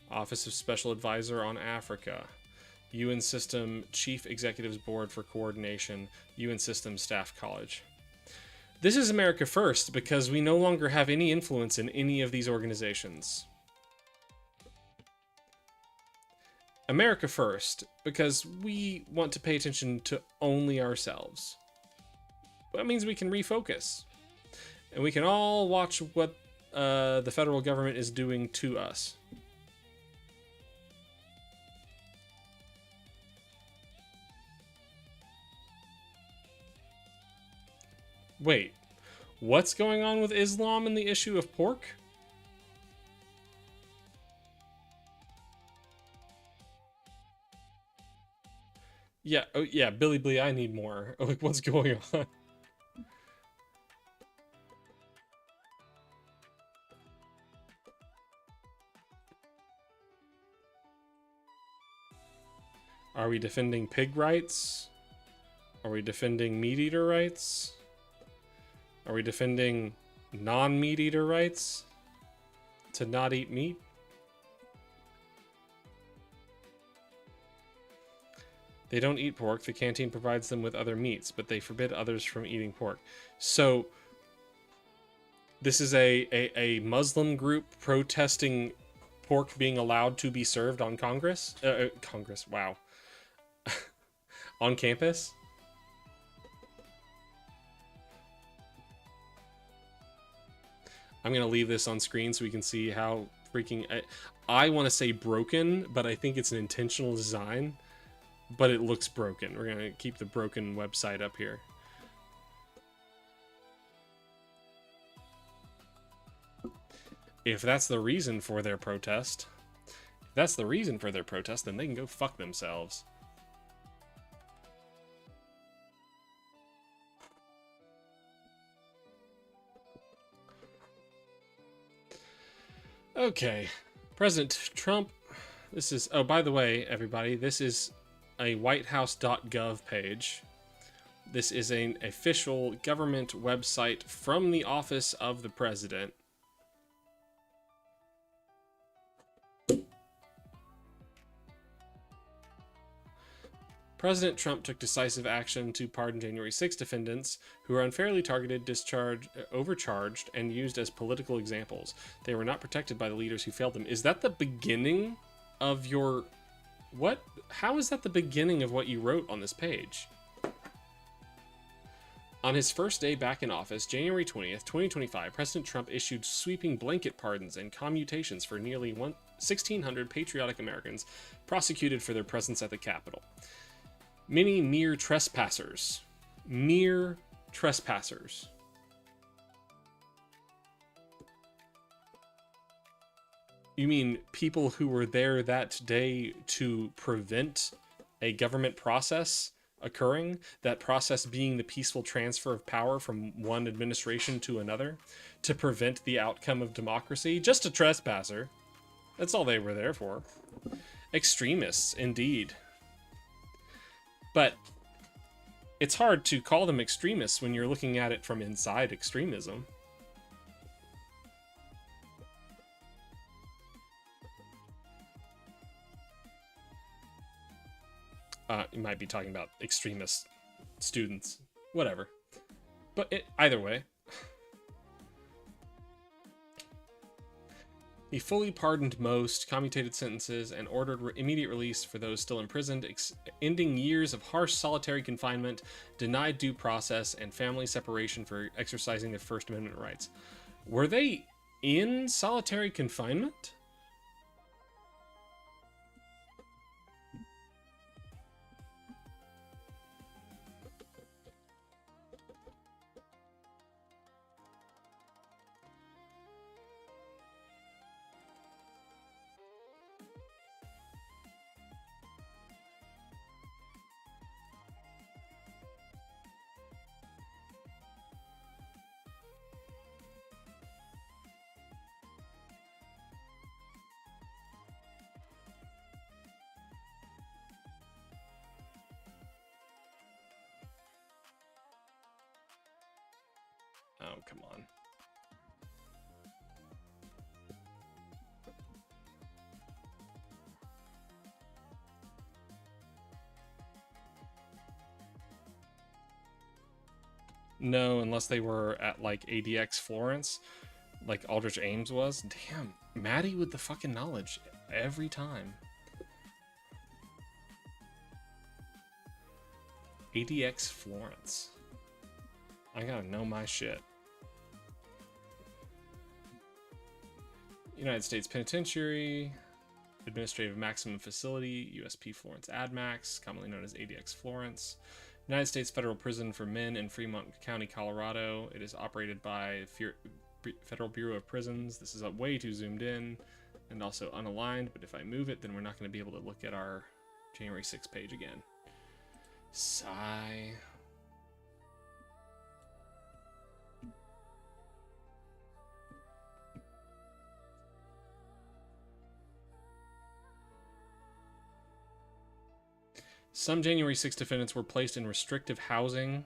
Office of Special Advisor on Africa, UN System Chief Executives Board for Coordination, UN System Staff College. This is America First because we no longer have any influence in any of these organizations. America First because we want to pay attention to only ourselves. That means we can refocus. And we can all watch what the federal government is doing to us. Wait, what's going on with Islam and the issue of pork? Yeah, oh yeah, Billy Blee, I need more. Like, what's going on? Are we defending pig rights? Are we defending meat eater rights? Are we defending non-meat eater rights to not eat meat? They don't eat pork. The canteen provides them with other meats, but they forbid others from eating pork. So this is a Muslim group protesting pork being allowed to be served on Congress? Congress, wow. On campus? I'm going to leave this on screen so we can see how freaking... I want to say broken, but I think it's an intentional design. But it looks broken. We're going to keep the broken website up here. If that's the reason for their protest, then they can go fuck themselves. Okay. President Trump. This is... Oh, by the way, everybody, this is a whitehouse.gov page. This is an official government website from the office of the president. President Trump took decisive action to pardon January 6 defendants who were unfairly targeted, overcharged, and used as political examples. They were not protected by the leaders who failed them. Is that the beginning of your... What? How is that the beginning of what you wrote on this page? On his first day back in office, January 20th, 2025, President Trump issued sweeping blanket pardons and commutations for nearly 1,600 patriotic Americans prosecuted for their presence at the Capitol. Many mere trespassers. Mere trespassers. You mean people who were there that day to prevent a government process occurring? That process being the peaceful transfer of power from one administration to another to prevent the outcome of democracy? Just a trespasser. That's all they were there for. Extremists, indeed. But it's hard to call them extremists when you're looking at it from inside extremism. You might be talking about extremist students. Whatever. But either way. He fully pardoned most, commutated sentences, and ordered immediate release for those still imprisoned, ending years of harsh solitary confinement, denied due process, and family separation for exercising their First Amendment rights. Were they in solitary confinement? Oh, come on. No, unless they were at, like, ADX Florence, like Aldrich Ames was. Damn, Maddie with the fucking knowledge every time. ADX Florence. I gotta know my shit. United States Penitentiary, Administrative Maximum Facility, USP Florence AdMax, commonly known as ADX Florence. United States Federal Prison for Men in Fremont County, Colorado. It is operated by Federal Bureau of Prisons. This is way too zoomed in and also unaligned, but if I move it, then we're not going to be able to look at our January 6th page again. Sigh. Some January 6 defendants were placed in restrictive housing.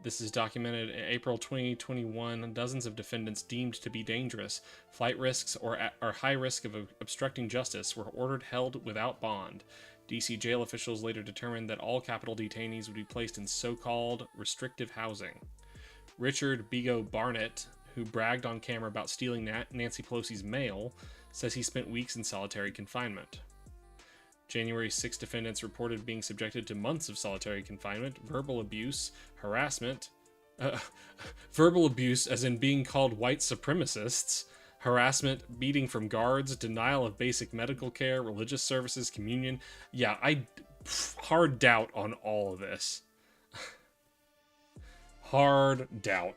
This is documented in April 2021. Dozens of defendants deemed to be dangerous, flight risks, or high risk of obstructing justice were ordered held without bond. DC jail officials later determined that all Capitol detainees would be placed in so-called restrictive housing. Richard Bigo Barnett, who bragged on camera about stealing Nancy Pelosi's mail, says he spent weeks in solitary confinement. January 6 defendants reported being subjected to months of solitary confinement, verbal abuse, harassment, verbal abuse as in being called white supremacists, harassment, beating from guards, denial of basic medical care, religious services, communion. Yeah, hard doubt on all of this. Hard doubt.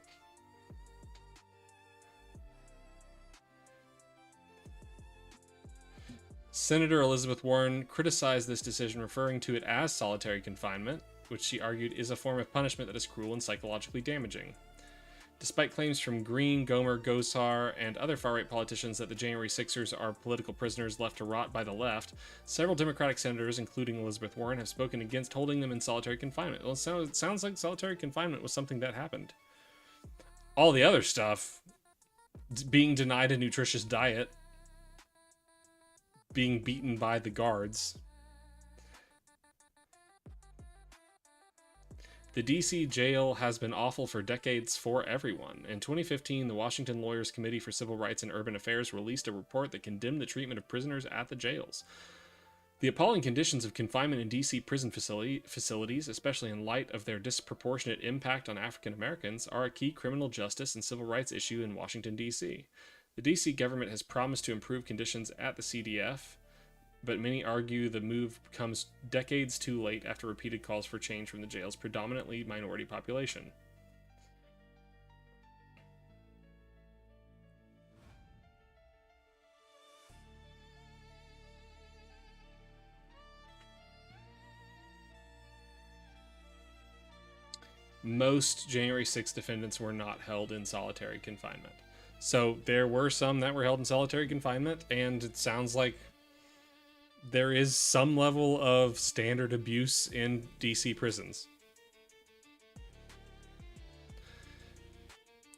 Senator Elizabeth Warren criticized this decision, referring to it as solitary confinement, which she argued is a form of punishment that is cruel and psychologically damaging. Despite claims from Green, Gomer, Gosar, and other far-right politicians that the January 6ers are political prisoners left to rot by the left, several Democratic senators, including Elizabeth Warren, have spoken against holding them in solitary confinement. Well, it sounds like solitary confinement was something that happened. All the other stuff, being denied a nutritious diet, being beaten by the guards. The DC jail has been awful for decades for everyone. In 2015, the Washington Lawyers Committee for Civil Rights and Urban Affairs released a report that condemned the treatment of prisoners at the jails. The appalling conditions of confinement in DC prison facilities, especially in light of their disproportionate impact on African Americans, are a key criminal justice and civil rights issue in Washington, D.C. The D.C. government has promised to improve conditions at the CDF, but many argue the move comes decades too late after repeated calls for change from the jail's predominantly minority population. Most January 6th defendants were not held in solitary confinement. So there were some that were held in solitary confinement, and it sounds like there is some level of standard abuse in DC prisons.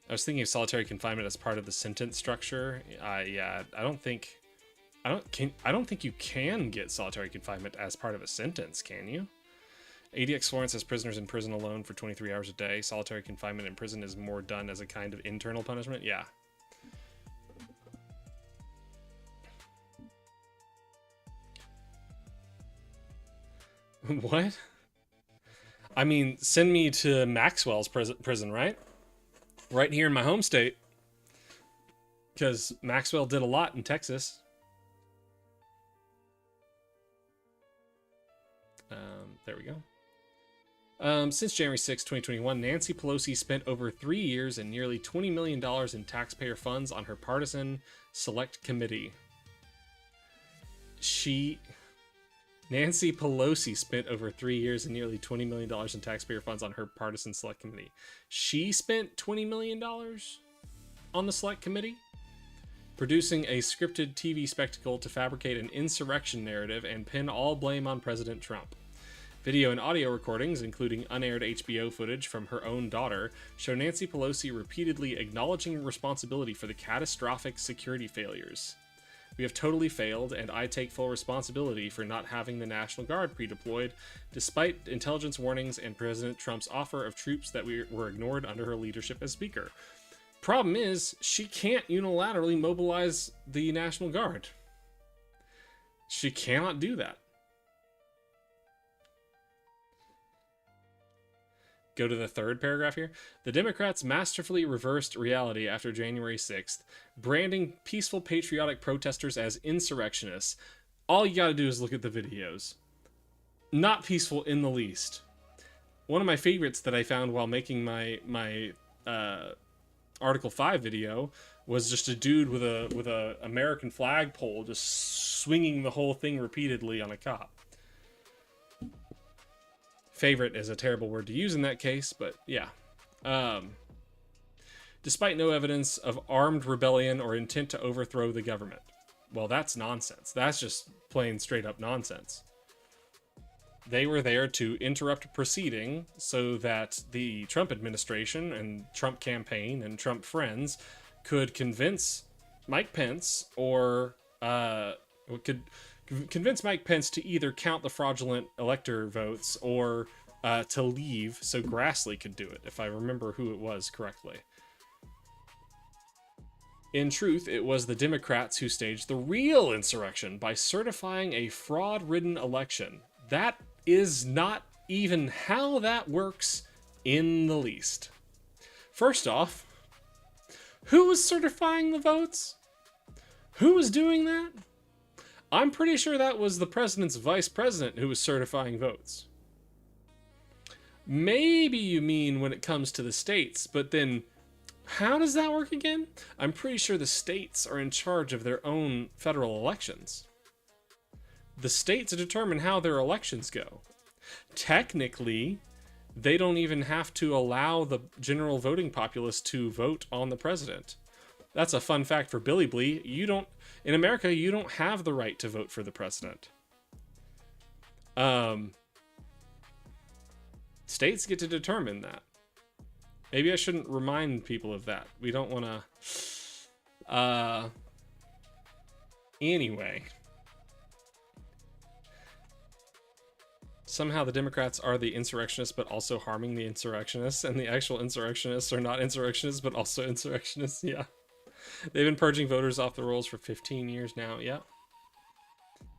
I was thinking of solitary confinement as part of the sentence structure. Yeah, I don't think you can get solitary confinement as part of a sentence, can you? ADX Florence has prisoners in prison alone for 23 hours a day. Solitary confinement in prison is more done as a kind of internal punishment. Yeah. What? I mean, send me to Maxwell's prison, right? Right here in my home state. Because Maxwell did a lot in Texas. There we go. Since January 6, 2021, Nancy Pelosi spent over 3 years and nearly $20 million in taxpayer funds on her partisan select committee. Nancy Pelosi spent over 3 years and nearly $20 million in taxpayer funds on her partisan select committee. She spent $20 million on the select committee, producing a scripted TV spectacle to fabricate an insurrection narrative and pin all blame on President Trump. Video and audio recordings, including unaired HBO footage from her own daughter, show Nancy Pelosi repeatedly acknowledging responsibility for the catastrophic security failures. We have totally failed, and I take full responsibility for not having the National Guard pre-deployed, despite intelligence warnings and President Trump's offer of troops that were ignored under her leadership as Speaker. Problem is, she can't unilaterally mobilize the National Guard. She cannot do that. Go to the third paragraph here. The Democrats masterfully reversed reality after January 6th, branding peaceful patriotic protesters as insurrectionists. All you gotta do is look at the videos. Not peaceful in the least. One of my favorites that I found while making my Article 5 video was just a dude with a American flag pole just swinging the whole thing repeatedly on a cop. Favorite is a terrible word to use in that case, but yeah. Despite no evidence of armed rebellion or intent to overthrow the government. Well, that's nonsense. That's just plain straight up nonsense. They were there to interrupt a proceeding so that the Trump administration and Trump campaign and Trump friends could convince Mike Pence or could convince Mike Pence to either count the fraudulent elector votes or to leave so Grassley could do it, if I remember who it was correctly. In truth, it was the Democrats who staged the real insurrection by certifying a fraud-ridden election. That is not even how that works in the least. First off, who was certifying the votes? Who was doing that? I'm pretty sure that was the president's vice president who was certifying votes. Maybe you mean when it comes to the states, but then how does that work again? I'm pretty sure the states are in charge of their own federal elections. The states determine how their elections go. Technically, they don't even have to allow the general voting populace to vote on the president. That's a fun fact for Billy Blee. In America, you don't have the right to vote for the president. States get to determine that. Maybe I shouldn't remind people of that. We don't want to... Anyway. Somehow the Democrats are the insurrectionists, but also harming the insurrectionists, and the actual insurrectionists are not insurrectionists, but also insurrectionists. Yeah. They've been purging voters off the rolls for 15 years now. Yep.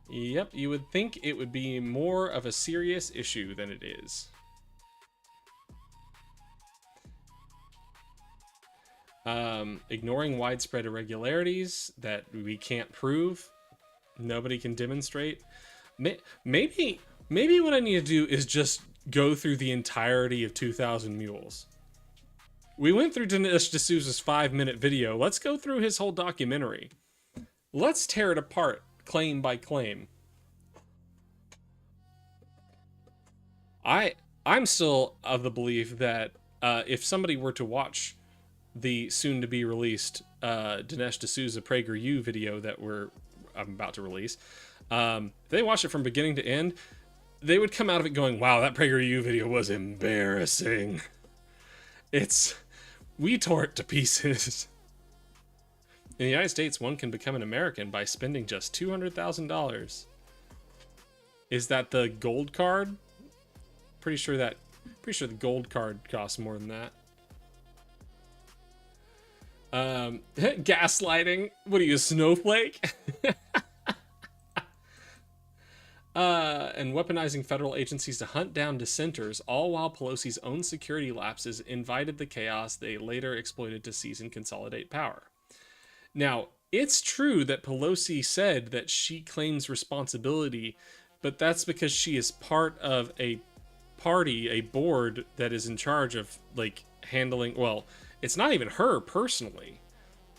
Yep, you would think it would be more of a serious issue than it is. Ignoring widespread irregularities that we can't prove, nobody can demonstrate. Maybe what I need to do is just go through the entirety of 2000 Mules. We went through Dinesh D'Souza's 5-minute video. Let's go through his whole documentary. Let's tear it apart, claim by claim. I'm still of the belief that if somebody were to watch the soon-to-be-released Dinesh D'Souza PragerU video that I'm about to release, if they watch it from beginning to end, they would come out of it going, wow, that PragerU video was embarrassing. We tore it to pieces. In the United States, one can become an American by spending just $200,000. Is that the gold card? Pretty sure the gold card costs more than that. Gaslighting? What are you, a snowflake? And weaponizing federal agencies to hunt down dissenters, all while Pelosi's own security lapses invited the chaos they later exploited to seize and consolidate power. Now, it's true that Pelosi said that she claims responsibility, but that's because she is part of a party, a board that is in charge of, like, handling, well, it's not even her personally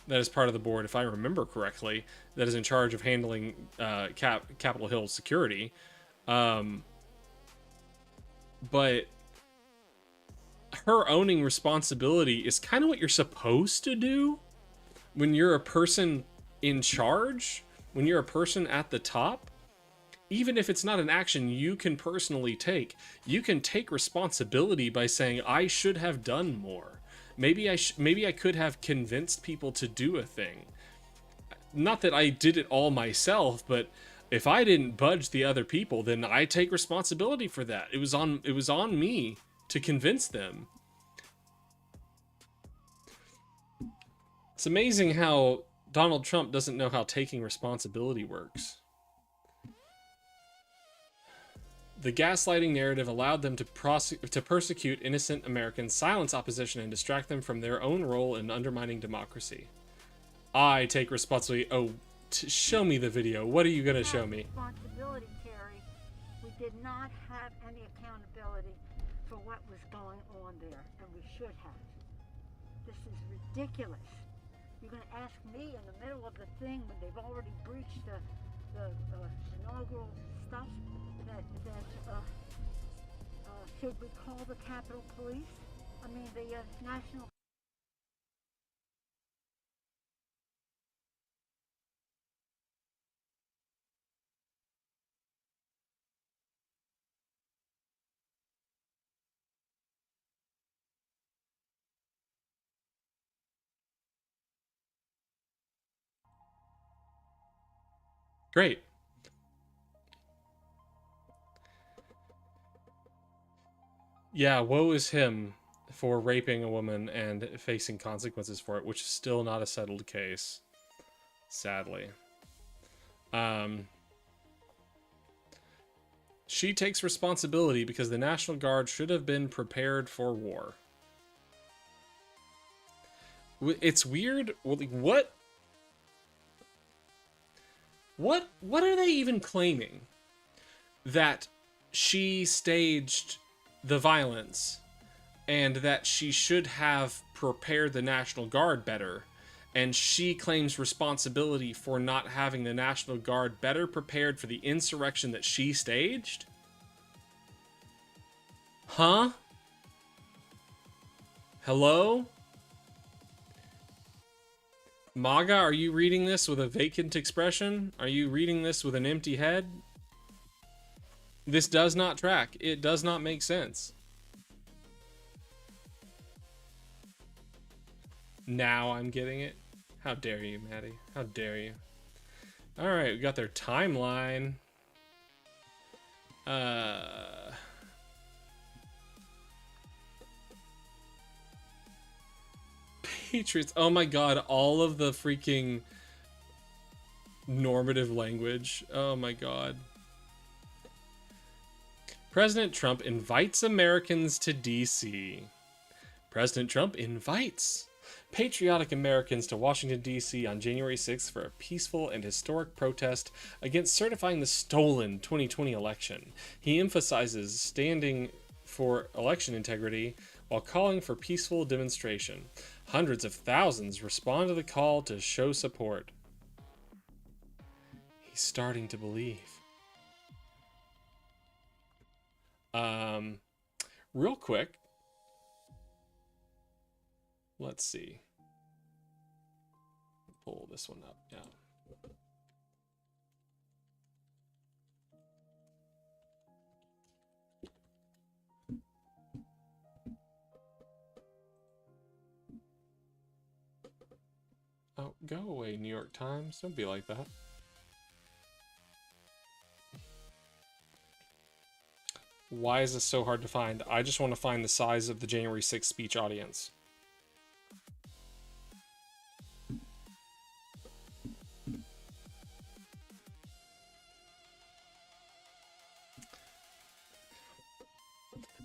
that is part of the board, if I remember correctly, that is in charge of handling Capitol Hill security. But her owning responsibility is kind of what you're supposed to do when you're a person in charge, when you're a person at the top. Even if it's not an action you can personally take, you can take responsibility by saying, I should have done more. Maybe I could have convinced people to do a thing. Not that I did it all myself, but if I didn't budge the other people, then I take responsibility for that. It was on me to convince them. It's amazing how Donald Trump doesn't know how taking responsibility works. The gaslighting narrative allowed them to persecute innocent Americans, silence opposition, and distract them from their own role in undermining democracy. I take responsibility. Oh, show me the video. What are you going to show me? Responsibility, Terry. We did not have any accountability for what was going on there, and we should have. This is ridiculous. You're going to ask me in the middle of the thing when they've already breached the inaugural stuff that should we call the Capitol Police? I mean, the National... Great. Yeah, woe is him for raping a woman and facing consequences for it, which is still not a settled case, sadly. She takes responsibility because the National Guard should have been prepared for war. It's weird. What? What are they even claiming? That she staged the violence and that she should have prepared the National Guard better, and she claims responsibility for not having the National Guard better prepared for the insurrection that she staged? Huh? Hello? MAGA, are you reading this with a vacant expression? Are you reading this with an empty head? This does not track. It does not make sense. Now I'm getting it. How dare you, Maddie? How dare you? Alright, we got their timeline. Patriots. Oh my god, all of the freaking normative language. Oh my god. President Trump invites Americans to D.C. President Trump invites patriotic Americans to Washington, D.C. on January 6th for a peaceful and historic protest against certifying the stolen 2020 election. He emphasizes standing for election integrity while calling for peaceful demonstration. Hundreds of thousands respond to the call to show support. He's starting to believe. Real quick. Let's see. Pull this one up. Yeah. Oh, go away, New York Times. Don't be like that. Why is this so hard to find? I just want to find the size of the January 6th speech audience.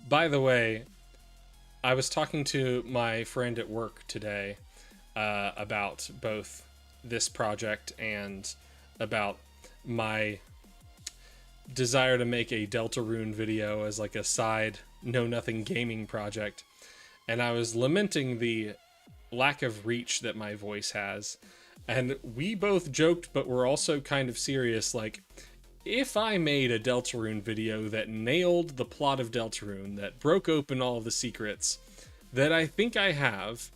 By the way, I was talking to my friend at work today about both this project and about my desire to make a Deltarune video as like a side know-nothing gaming project. And I was lamenting the lack of reach that my voice has. And we both joked, but we're also kind of serious, like, if I made a Deltarune video that nailed the plot of Deltarune, that broke open all the secrets that I think I have,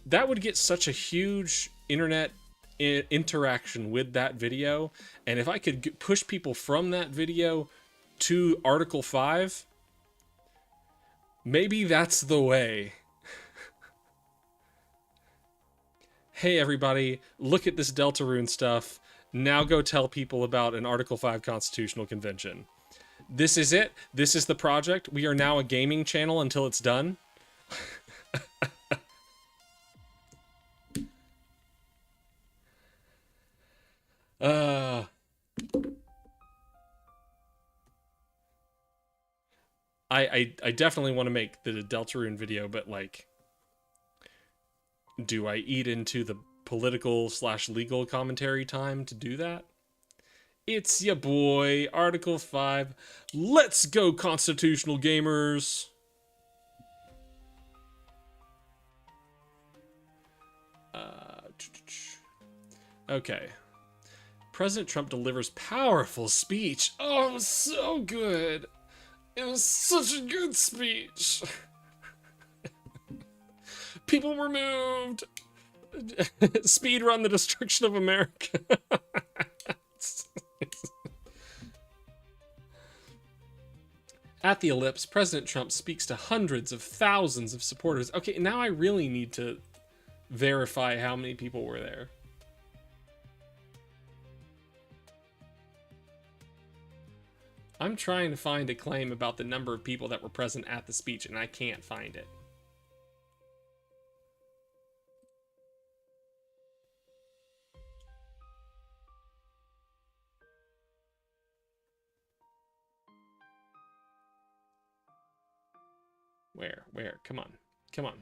that would get such a huge internet interaction with that video. And if I could push people from that video to Article 5, maybe that's the way. Hey everybody, look at this Deltarune stuff. Now go tell people about an Article 5 constitutional convention. This is it. This is the project. We are now a gaming channel until it's done. I definitely want to make the Deltarune video, but like, do I eat into the political/legal commentary time to do that? It's ya boy, Article 5. Let's go, constitutional gamers! Okay. President Trump delivers powerful speech. Oh, it was so good. It was such a good speech. People were moved. Speed run the destruction of America. At the ellipse, President Trump speaks to hundreds of thousands of supporters. Okay, now I really need to verify how many people were there. I'm trying to find a claim about the number of people that were present at the speech, and I can't find it. Where? Come on. Come on.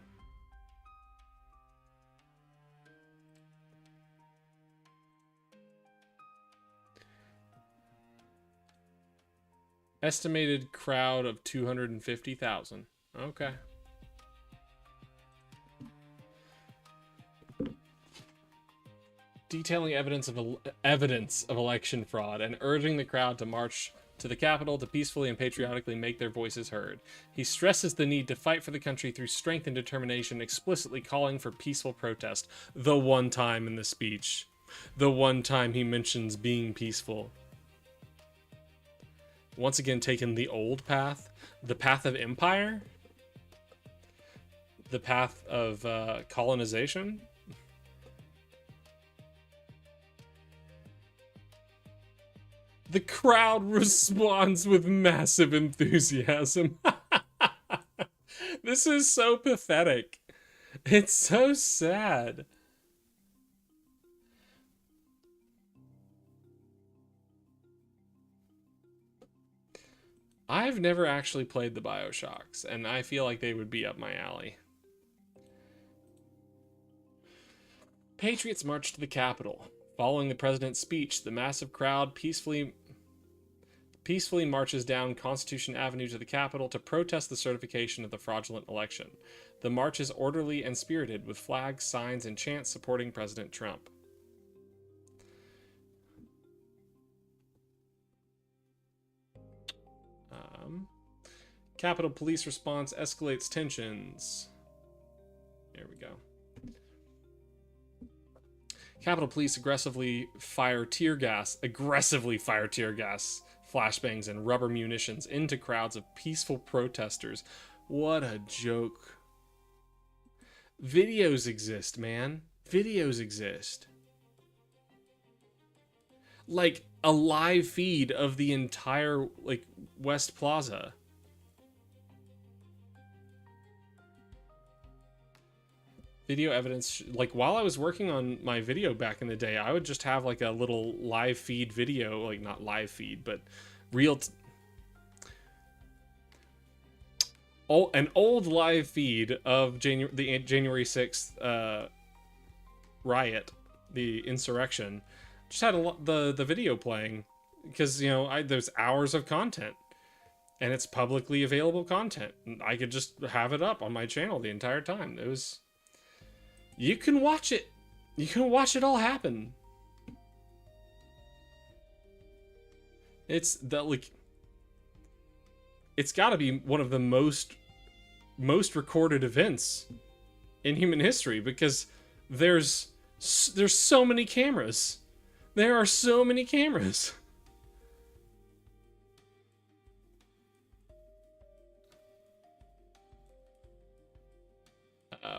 Estimated crowd of 250,000. Okay. Detailing evidence of election fraud and urging the crowd to march to the Capitol to peacefully and patriotically make their voices heard. He stresses the need to fight for the country through strength and determination, explicitly calling for peaceful protest. The one time in the speech. The one time he mentions being peaceful. Once again, taking the old path. The path of empire. The path of colonization. The crowd responds with massive enthusiasm. This is so pathetic. It's so sad. I've never actually played the BioShocks, and I feel like they would be up my alley. Patriots march to the Capitol. Following the president's speech, the massive crowd peacefully marches down Constitution Avenue to the Capitol to protest the certification of the fraudulent election. The march is orderly and spirited, with flags, signs, and chants supporting President Trump. Capitol Police response escalates tensions. There we go. Capitol Police aggressively fire tear gas, flashbangs, and rubber munitions into crowds of peaceful protesters. What a joke. Videos exist, man. Videos exist. Like a live feed of the entire West Plaza. Video evidence, while I was working on my video back in the day, I would just have a little live feed video, not live feed, but an old live feed of the January 6th riot, the insurrection. Just had the video playing because there's hours of content, and it's publicly available content. I could just have it up on my channel the entire time. It was. You can watch it. You can watch it all happen. It's got to be one of the most recorded events in human history because there's so many cameras. There are so many cameras.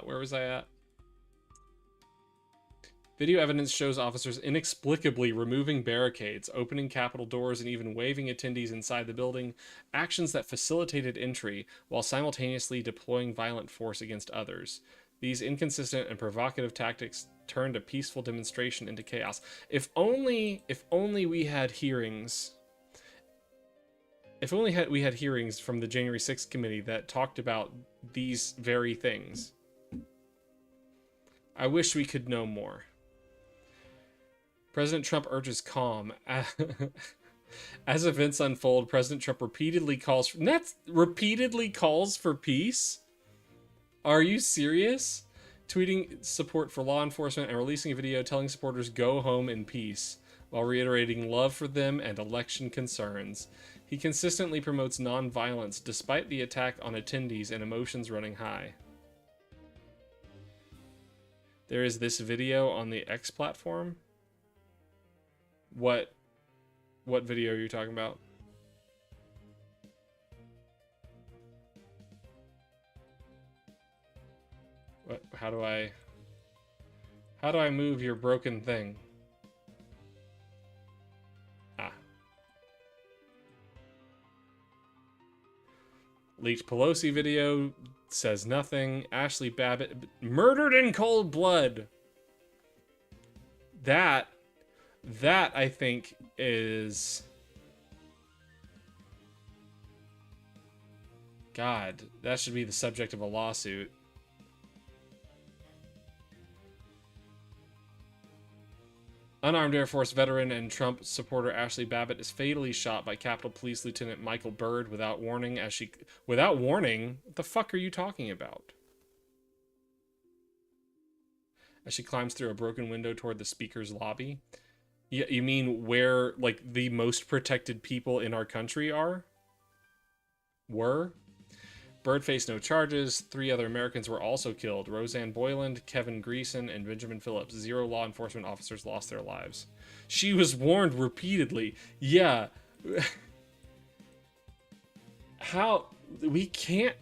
Where was I at? Video evidence shows officers inexplicably removing barricades, opening Capitol doors, and even waving attendees inside the building, actions that facilitated entry while simultaneously deploying violent force against others. These inconsistent and provocative tactics turned a peaceful demonstration into chaos. If only we had hearings. If only we had hearings from the January 6th committee that talked about these very things. I wish we could know more. President Trump urges calm. As events unfold, President Trump repeatedly calls for peace? Are you serious? Tweeting support for law enforcement and releasing a video telling supporters go home in peace, while reiterating love for them and election concerns. He consistently promotes non-violence despite the attack on attendees and emotions running high. There is this video on the X platform. What video are you talking about? What? How do I move your broken thing? Ah. Leaked Pelosi video says nothing. Ashley Babbitt murdered in cold blood. That I think is... God, that should be the subject of a lawsuit. Unarmed Air Force veteran and Trump supporter Ashley Babbitt is fatally shot by Capitol Police Lieutenant Michael Byrd without warning. Without warning? What the fuck are you talking about? As she climbs through a broken window toward the speaker's lobby. Yeah, you mean where, like, the most protected people in our country were? Byrd faced no charges. 3 other Americans were also killed. Roseanne Boyland, Kevin Greason, and Benjamin Phillips. 0 law enforcement officers lost their lives. She was warned repeatedly. Yeah. How... We can't...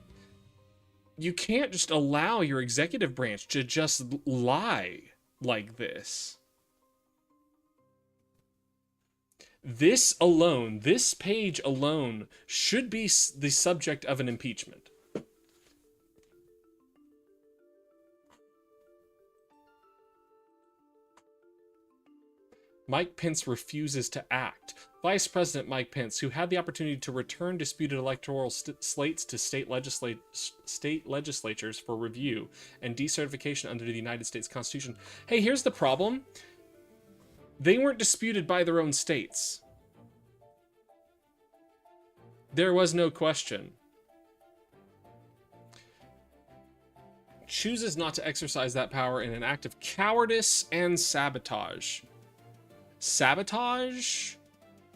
You can't just allow your executive branch to just lie like this. This alone, this page alone, should be the subject of an impeachment. Mike Pence refuses to act. Vice President Mike Pence, who had the opportunity to return disputed electoral slates to state legislatures for review and decertification under the United States Constitution. Hey, here's the problem. They weren't disputed by their own states. There was no question. Chooses not to exercise that power in an act of cowardice and sabotage. Sabotage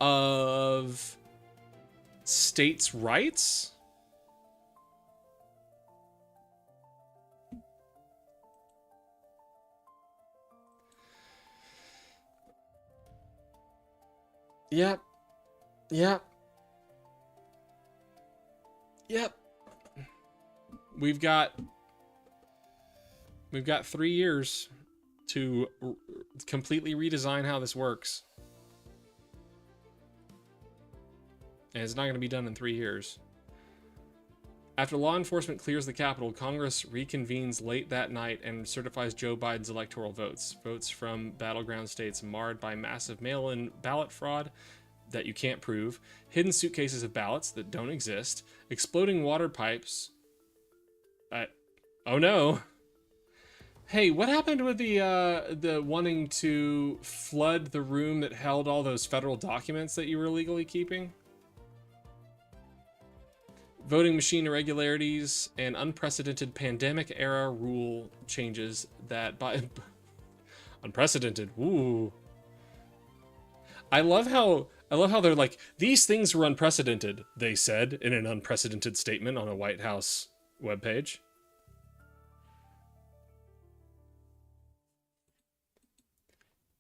of states' rights? Yep. Yep. Yep. We've got 3 years to completely redesign how this works. And it's not going to be done in 3 years. After law enforcement clears the Capitol, Congress reconvenes late that night and certifies Joe Biden's electoral votes. Votes from battleground states marred by massive mail-in ballot fraud that you can't prove, hidden suitcases of ballots that don't exist, exploding water pipes. Oh no. Hey, what happened with the wanting to flood the room that held all those federal documents that you were illegally keeping? Voting machine irregularities and unprecedented pandemic-era rule changes that by... Unprecedented, ooh. I love how they're like, these things were unprecedented, they said in an unprecedented statement on a White House webpage.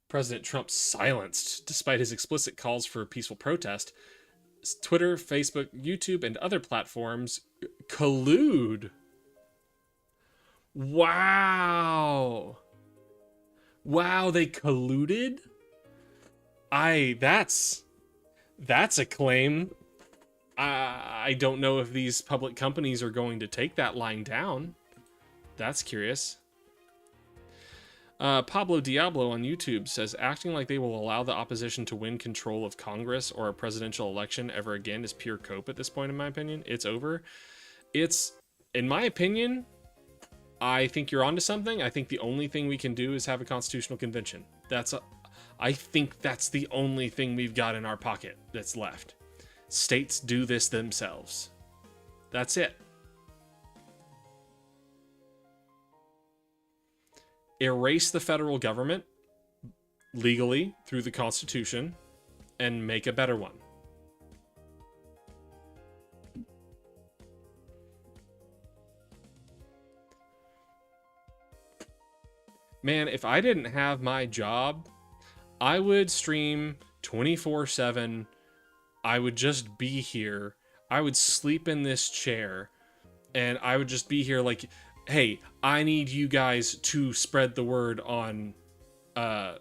President Trump silenced despite his explicit calls for peaceful protest. Twitter, Facebook, YouTube, and other platforms collude. Wow. Wow, they colluded? That's a claim. I don't know if these public companies are going to take that line down. That's curious. Pablo Diablo on YouTube says, acting like they will allow the opposition to win control of Congress or a presidential election ever again is pure cope at this point, in my opinion. It's over. In my opinion, I think you're onto something. I think the only thing we can do is have a constitutional convention. I think that's the only thing we've got in our pocket that's left. States do this themselves. That's it. Erase the federal government legally through the Constitution and make a better one. Man, if I didn't have my job, I would stream 24/7. I would just be here. I would sleep in this chair, and I would just be here like, hey, I need you guys to spread the word on a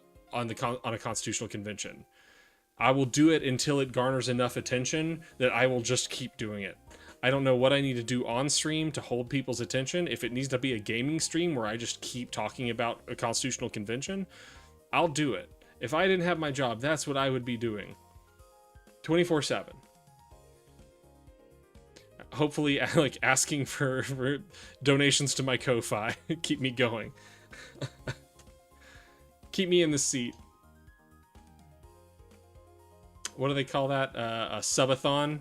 constitutional convention. I will do it until it garners enough attention that I will just keep doing it. I don't know what I need to do on stream to hold people's attention. If it needs to be a gaming stream where I just keep talking about a constitutional convention, I'll do it. If I didn't have my job, that's what I would be doing. 24/7. Hopefully, like, asking for donations to my Ko-Fi. Keep me going. Keep me in the seat. what do they call that? A subathon.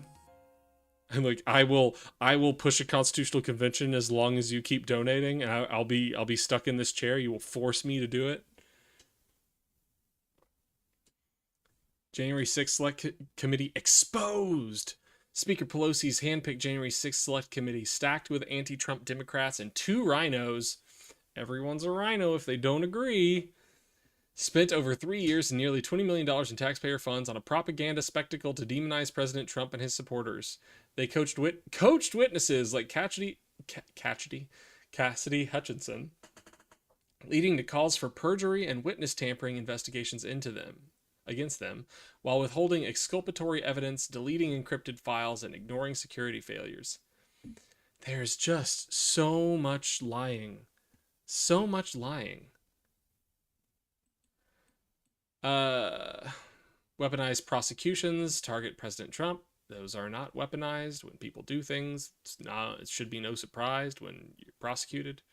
And like I will push a constitutional convention as long as you keep donating. And I'll be stuck in this chair. You will force me to do it. January 6th Select Committee exposed. Speaker Pelosi's handpicked January 6th Select Committee stacked with anti-Trump Democrats and 2 rhinos. Everyone's a rhino if they don't agree. Spent over 3 years and nearly $20 million in taxpayer funds on a propaganda spectacle to demonize President Trump and his supporters. They coached witnesses like Cassidy Hutchinson, leading to calls for perjury and witness tampering investigations against them, while withholding exculpatory evidence, deleting encrypted files, and ignoring security failures. There's just so much lying. So much lying. Weaponized prosecutions target President Trump. Those are not weaponized. When people do things, it should be no surprise when you're prosecuted.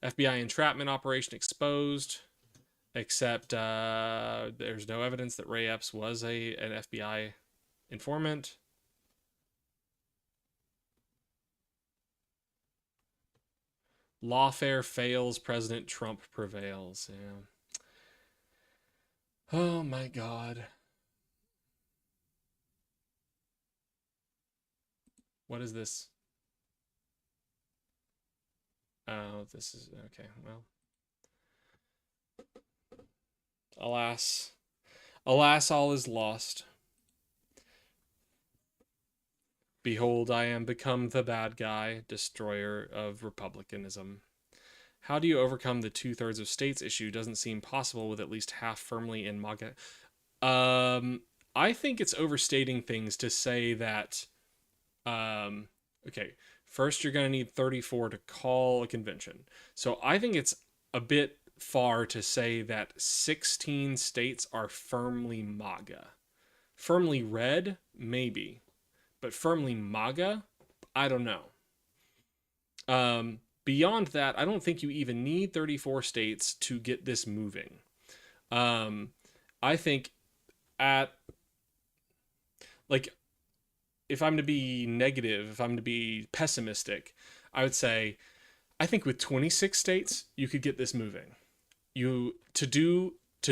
FBI entrapment operation exposed, except there's no evidence that Ray Epps was an FBI informant. Lawfare fails, President Trump prevails. Yeah. Oh my God. What is this? Oh, this is okay. Well, alas, all is lost. Behold, I am become the bad guy, destroyer of republicanism. How do you overcome the 2/3 of states issue? Doesn't seem possible with at least half firmly in MAGA. I think it's overstating things to say that. Okay, first you're going to need 34 to call a convention. So I think it's a bit far to say that 16 states are firmly MAGA. Firmly red, maybe. But firmly MAGA, I don't know. Beyond that, I don't think you even need 34 states to get this moving. I think if I'm to be negative, if I'm to be pessimistic, I would say I think with 26 states, you could get this moving. To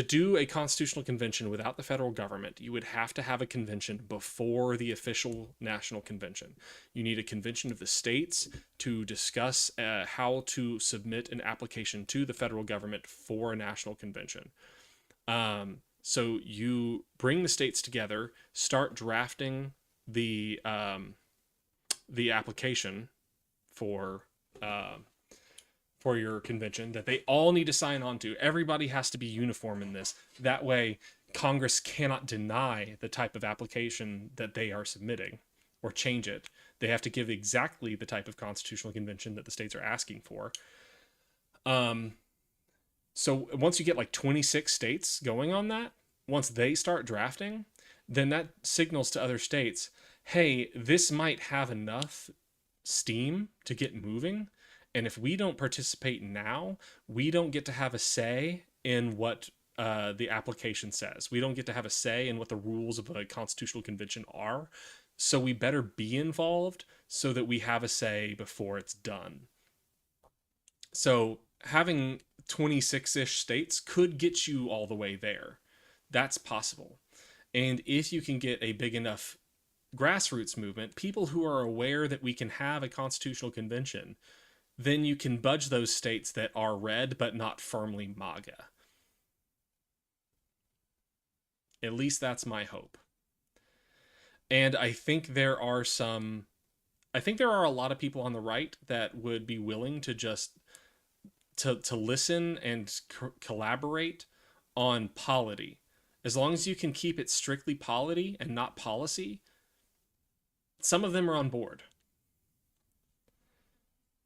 do a constitutional convention without the federal government, you would have to have a convention before the official national convention. You need a convention of the states to discuss how to submit an application to the federal government for a national convention. So you bring the states together, start drafting the application for your convention that they all need to sign on to. Everybody has to be uniform in this. That way, Congress cannot deny the type of application that they are submitting or change it. They have to give exactly the type of constitutional convention that the states are asking for. So once you get like 26 states going on that, once they start drafting, then that signals to other states, hey, this might have enough steam to get moving. And if we don't participate now, we don't get to have a say in what the application says. We don't get to have a say in what the rules of a constitutional convention are. So we better be involved so that we have a say before it's done. So having 26-ish states could get you all the way there. That's possible. And if you can get a big enough grassroots movement, people who are aware that we can have a constitutional convention, then you can budge those states that are red but not firmly MAGA. At least that's my hope. And I think there are a lot of people on the right that would be willing to just to listen and collaborate on polity. As long as you can keep it strictly polity and not policy, some of them are on board.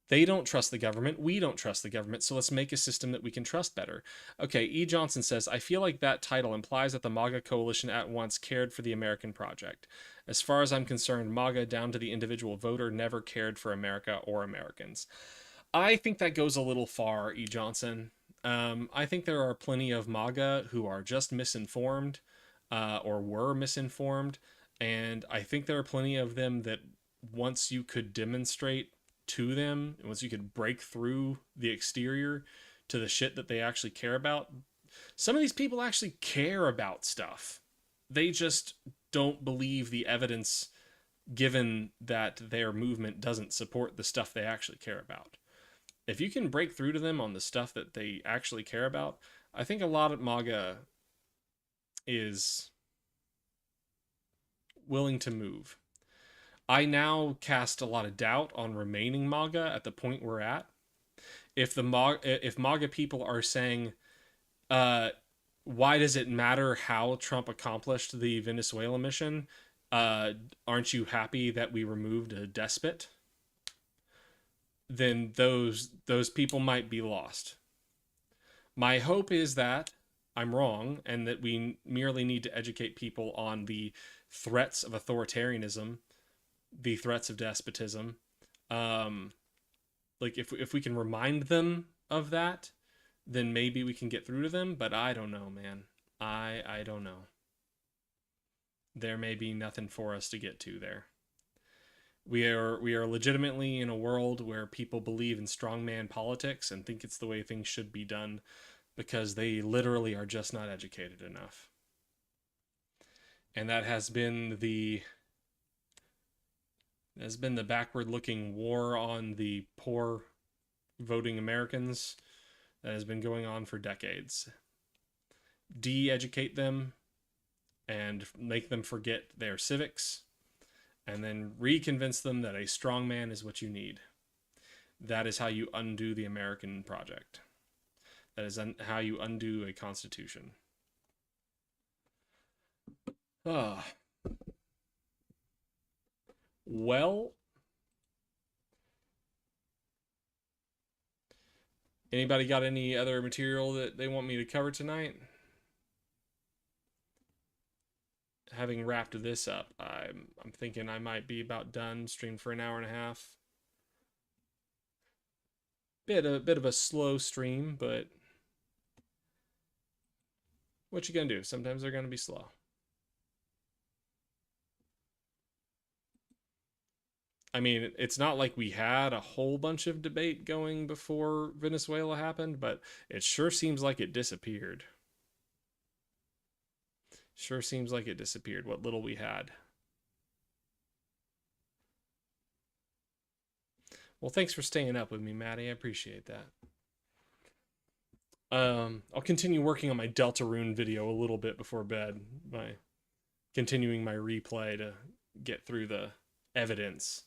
They don't trust the government. We don't trust the government. So let's make a system that we can trust better. Okay, E. Johnson says, I feel like that title implies that the MAGA coalition at once cared for the American project. As far as I'm concerned, MAGA down to the individual voter never cared for America or Americans. I think that goes a little far, E. Johnson. I think there are plenty of MAGA who are just misinformed. or were misinformed. And I think there are plenty of them that once you could demonstrate to them, and once you could break through the exterior to the shit that they actually care about, some of these people actually care about stuff. They just don't believe the evidence given that their movement doesn't support the stuff they actually care about. If you can break through to them on the stuff that they actually care about, I think a lot of MAGA is willing to move. I now cast a lot of doubt on remaining MAGA at the point we're at. If MAGA people are saying, why does it matter how Trump accomplished the Venezuela mission? Aren't you happy that we removed a despot? Then those people might be lost. My hope is that I'm wrong and that we merely need to educate people on the threats of authoritarianism, the threats of despotism. Like if we can remind them of that, then maybe we can get through to them. But I don't know, man. I don't know. There may be nothing for us to get to there. We are legitimately in a world where people believe in strongman politics and think it's the way things should be done because they literally are just not educated enough. And that has been the backward-looking war on the poor voting Americans that has been going on for decades. De-educate them and make them forget their civics, and then reconvince them that a strong man is what you need. That is how you undo the American project. That is how you undo a constitution. Well, anybody got any other material that they want me to cover tonight? Having wrapped this up, I'm thinking I might be about done. Streamed for an hour and a half. Bit of a slow stream, but what you gonna do? Sometimes they're gonna be slow. I mean, it's not like we had a whole bunch of debate going before Venezuela happened, but it sure seems like it disappeared. Sure seems like it disappeared, what little we had. Well, thanks for staying up with me, Maddie. I appreciate that. I'll continue working on my Deltarune video a little bit before bed, by continuing my replay to get through the evidence.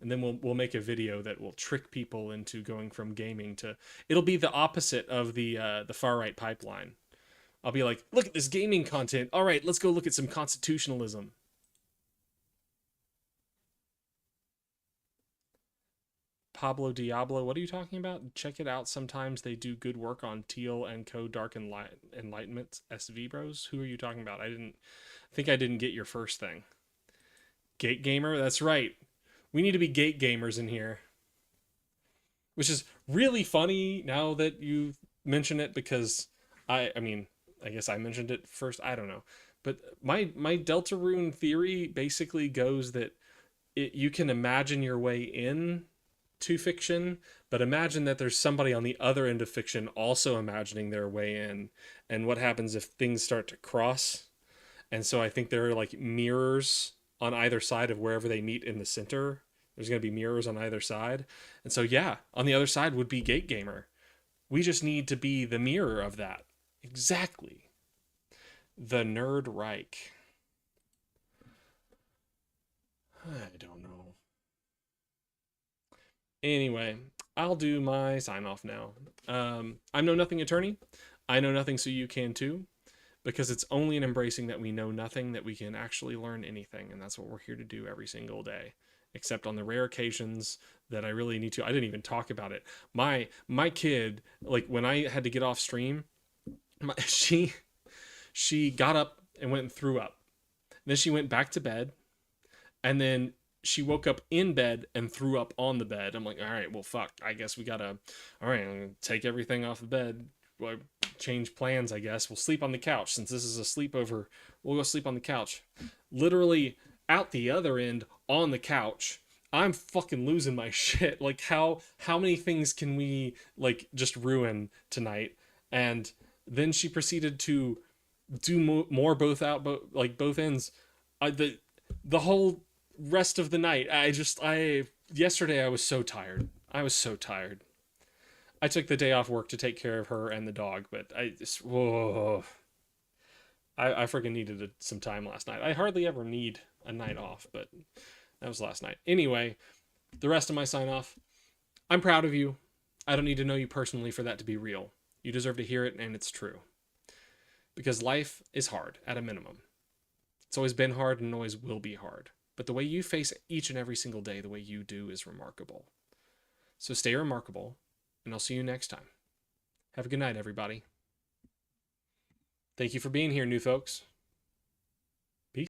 And then we'll make a video that will trick people into going from gaming to... It'll be the opposite of the far right pipeline. I'll be like, look at this gaming content. All right, let's go look at some constitutionalism. Pablo Diablo, what are you talking about? Check it out. Sometimes they do good work on Teal and Co. Dark Enlightenment SV Bros. Who are you talking about? I think I didn't get your first thing. Gate Gamer? That's right. We need to be gate gamers in here. Which is really funny now that you mention it, because I mean, I guess I mentioned it first. I don't know. But my Deltarune theory basically goes that you can imagine your way in to fiction, but imagine that there's somebody on the other end of fiction also imagining their way in, and what happens if things start to cross. And so I think there are like mirrors on either side of wherever they meet in the center. There's going to be mirrors on either side. And so yeah, on the other side would be Gate Gamer. We just need to be the mirror of that. Exactly. The Nerd Reich. I don't know. Anyway, I'll do my sign off now. I'm Know Nothing Attorney. I know nothing, so you can too. Because it's only in embracing that we know nothing that we can actually learn anything. And that's what we're here to do every single day. Except on the rare occasions that I really need to. I didn't even talk about it. My kid, like when I had to get off stream, she got up and went and threw up. Then she went back to bed. And then she woke up in bed and threw up on the bed. I'm like, all right, well, fuck. I guess we gotta, all right, I'm gonna take everything off the bed. change plans, I guess. We'll sleep on the couch. Since this is a sleepover, we'll go sleep on the couch. Literally out the other end on the couch, I'm fucking losing my shit. Like, how many things can we, like, just ruin tonight? And then she proceeded to do more both ends. The whole rest of the night, yesterday I was so tired. I was so tired. I took the day off work to take care of her and the dog, but whoa. I freaking needed some time last night. I hardly ever need a night off, but that was last night. Anyway, the rest of my sign off. I'm proud of you. I don't need to know you personally for that to be real. You deserve to hear it, and it's true. Because life is hard, at a minimum. It's always been hard and always will be hard. But the way you face each and every single day, the way you do, is remarkable. So stay remarkable, and I'll see you next time. Have a good night, everybody. Thank you for being here, new folks.